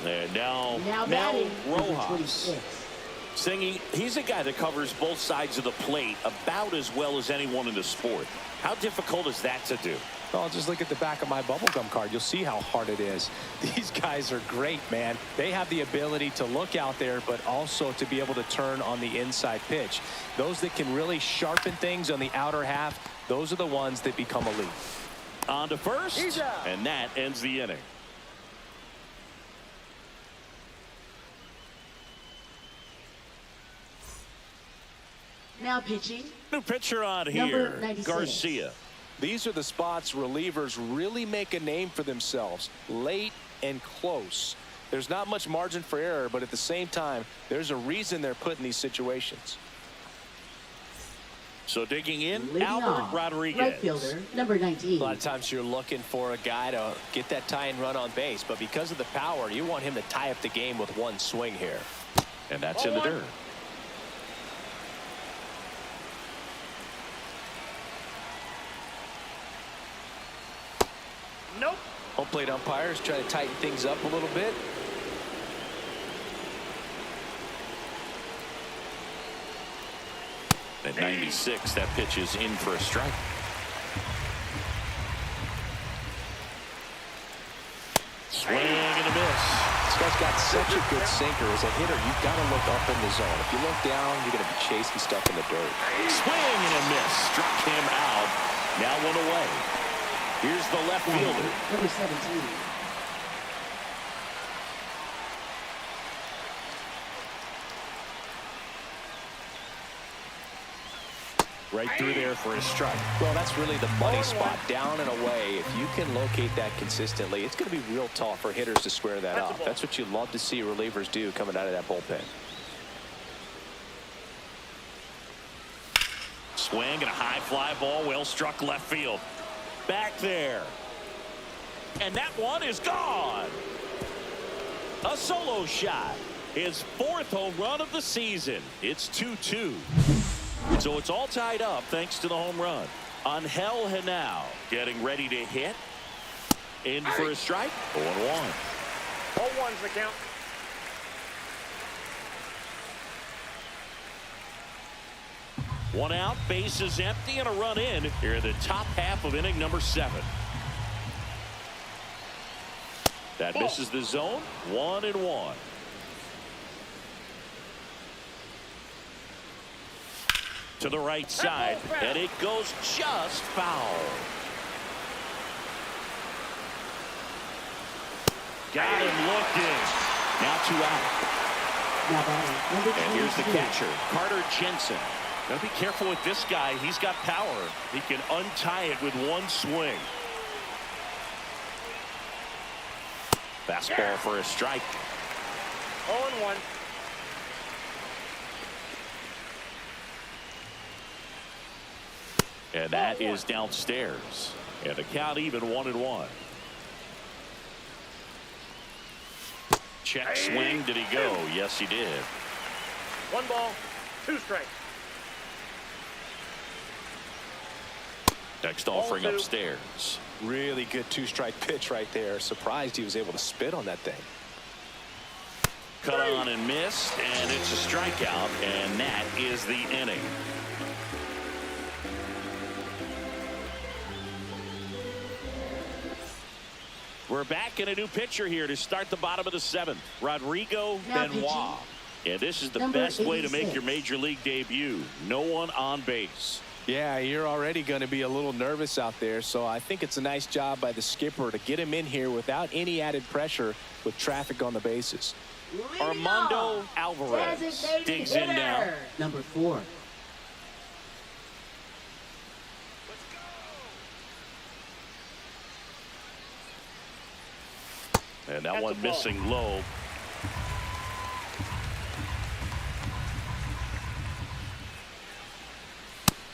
And now
batting,
Rojas.
26.
Singing, he's a guy that covers both sides of the plate about as well as anyone in the sport. How difficult is that to do?
Well, just look at the back of my bubblegum card. You'll see how hard it is. These guys are great, man. They have the ability to look out there, but also to be able to turn on the inside pitch. Those that can really sharpen things on the outer half, those are the ones that become elite.
On to first, and that ends the inning.
Now pitching.
New pitcher on
Number
here,
96.
Garcia.
These are the spots relievers really make a name for themselves. Late and close. There's not much margin for error, but at the same time, there's a reason they're put in these situations.
So digging in,
Leading
Albert
off,
Rodriguez.
right fielder, number 19.
A lot of times you're looking for a guy to get that tying run on base, but because of the power, you want him to tie up the game with one swing here.
And that's in the dirt.
Nope.
Home plate umpires try to tighten things up a little bit.
At 96, that pitch is in for a strike. Swing and a miss.
This guy's got such a good sinker. As a hitter, you've got to look up in the zone. If you look down, you're going to be chasing stuff in the dirt.
Swing and a miss. Struck him out. Now 1 away. Here's the left fielder.
Number 17.
Right through there for a strike.
Well, that's really the money spot, down and away. If you can locate that consistently, it's going to be real tough for hitters to square that up. That's what you love to see relievers do coming out of that bullpen.
Swing and a high fly ball, well struck left field. Back there. And that one is gone. A solo shot. His 4th home run of the season. It's 2-2. So it's all tied up thanks to the home run. Angel Henao getting ready to hit. In for a strike. 0-1.
0-1's the count.
One out, bases empty, and a run in here in the top half of inning number 7. That misses the zone. 1-1. To the right side, and it goes just foul. Got him looking. Now 2 out. And here's the catcher, Carter Jensen. Gotta be careful with this guy. He's got power. He can untie it with one swing. Fastball for a strike.
0-1.
And that is downstairs. And the count even 1-1. Check swing. Did he go? Yes, he did.
1 ball, 2 strikes.
Next offering upstairs.
Really good 2-strike pitch right there. Surprised he was able to spit on that thing.
Cut on and missed, and it's a strikeout, and that is the inning. We're back in a new pitcher here to start the bottom of the 7th. Rodrigo Benoit. And this is the best way to make your major league debut. No one on base.
Yeah, you're already going to be a little nervous out there, so I think it's a nice job by the skipper to get him in here without any added pressure with traffic on the bases.
Armando Alvarez digs in now.
Number 4.
And that one missing low.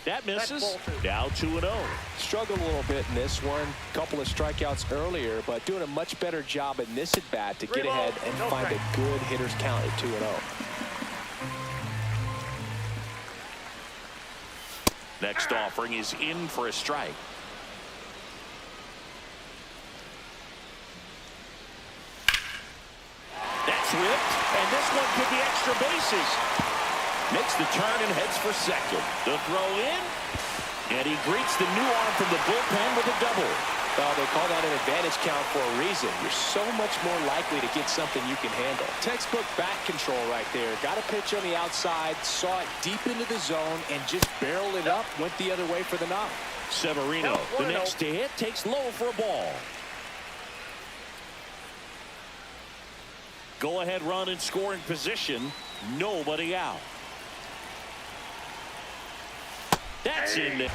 That misses. Now 2-0.
Struggled a little bit in this one. Couple of strikeouts earlier, but doing a much better job in this at bat to get ahead and find a good hitter's count at 2-0.
Next offering is in for a strike. That's ripped, and this one could be extra bases. Makes the turn and heads for second. The throw in, and he greets the new arm from the bullpen with a double.
Well, they call that an advantage count for a reason. You're so much more likely to get something you can handle. Textbook bat control right there. Got a pitch on the outside, saw it deep into the zone, and just barreled it up, went the other way for the knock.
Severino, the next to hit, takes low for a ball. Go-ahead run in scoring position. Nobody out. That's in there.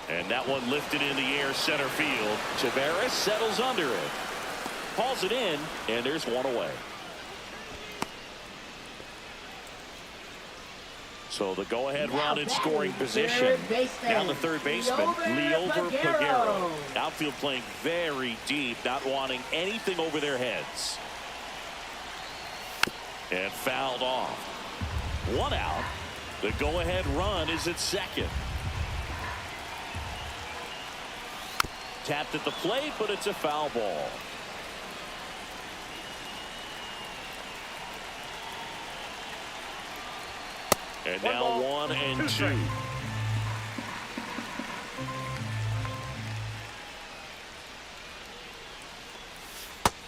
And that one lifted in the air center field. Cibaenas settles under it. Hauls it in, and there's one away. So the go-ahead run in scoring position. Down the third baseman, Mlb The Show. Outfield playing very deep, not wanting anything over their heads. And fouled off. One out. The go-ahead run is at second. Tapped at the plate, but it's a foul ball. And now 1-2.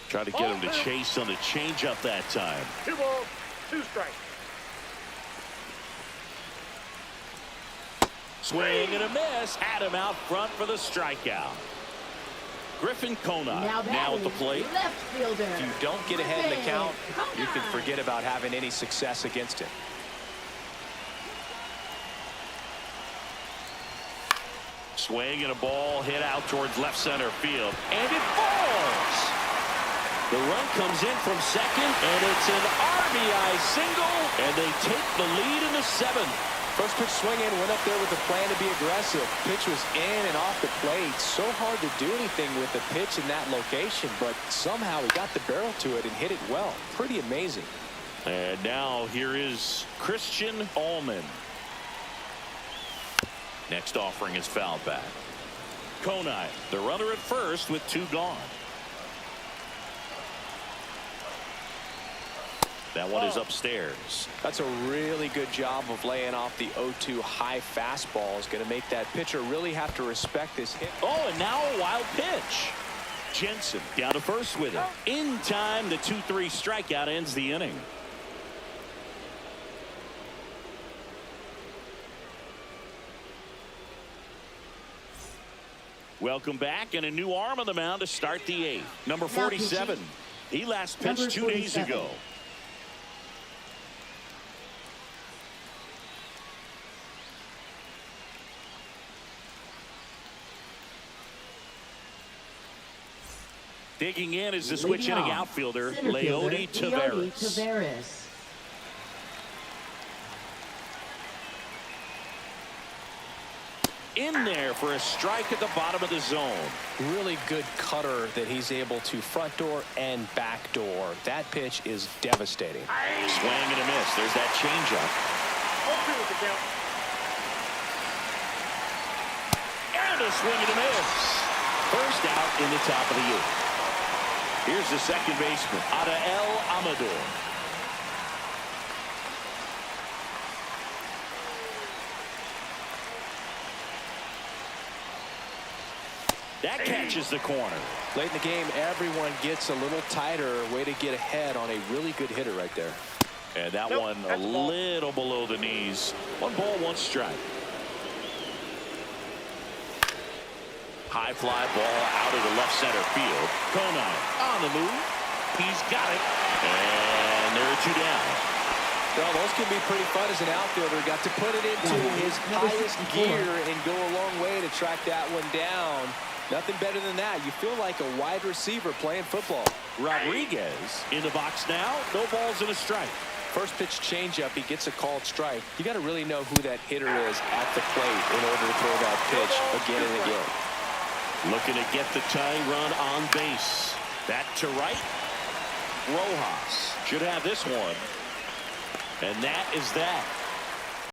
Try to get him to chase on the changeup that time.
2 balls, 2 strikes.
Swing and a miss. Had him out front for the strikeout. Griffin Conine now at the plate.
Left fielder.
If you don't get ahead in the count, you can forget about having any success against him.
Swing and a ball hit out towards left center field. And it falls. The run comes in from second, and it's an RBI single, and they take the lead in the 7th.
First pitch swing in, went up there with a plan to be aggressive. Pitch was in and off the plate. So hard to do anything with the pitch in that location, but somehow he got the barrel to it and hit it well. Pretty amazing.
And now here is Christian Allman. Next offering is foul back. Conine, the runner at first with 2 gone. That one is upstairs.
That's a really good job of laying off the 0-2 high fastball. Is going to make that pitcher really have to respect this hit.
Oh, and now a wild pitch. Jensen down to first with it. In time, the 2-3 strikeout ends the inning. Welcome back, and a new arm on the mound to start the 8th. Number 47. He last pitched 2 days ago. Digging in is the switch inning outfielder, Leody Taveras. In there for a strike at the bottom of the zone.
Really good cutter that he's able to front door and back door. That pitch is devastating.
Swing and a miss. There's that changeup.
0-2 with the count.
And a swing and a miss. First out in the top of the 8th. Here's the second baseman, Adael Amador. That catches the corner.
Late in the game, everyone gets a little tighter. Way to get ahead on a really good hitter right there.
And that one a little below the knees. 1 ball, 1 strike. High fly ball out of the left center field. Conine on the move. He's got it. And there are 2 down.
Well, those can be pretty fun as an outfielder. Got to put it into his highest gear and go a long way to track that one down. Nothing better than that. You feel like a wide receiver playing football.
Rodriguez in the box now. No balls and a strike.
First pitch changeup. He gets a called strike. You got to really know who that hitter is at the plate in order to throw that pitch again and again.
Looking to get the tying run on base. That to right. Rojas should have this one. And that is that.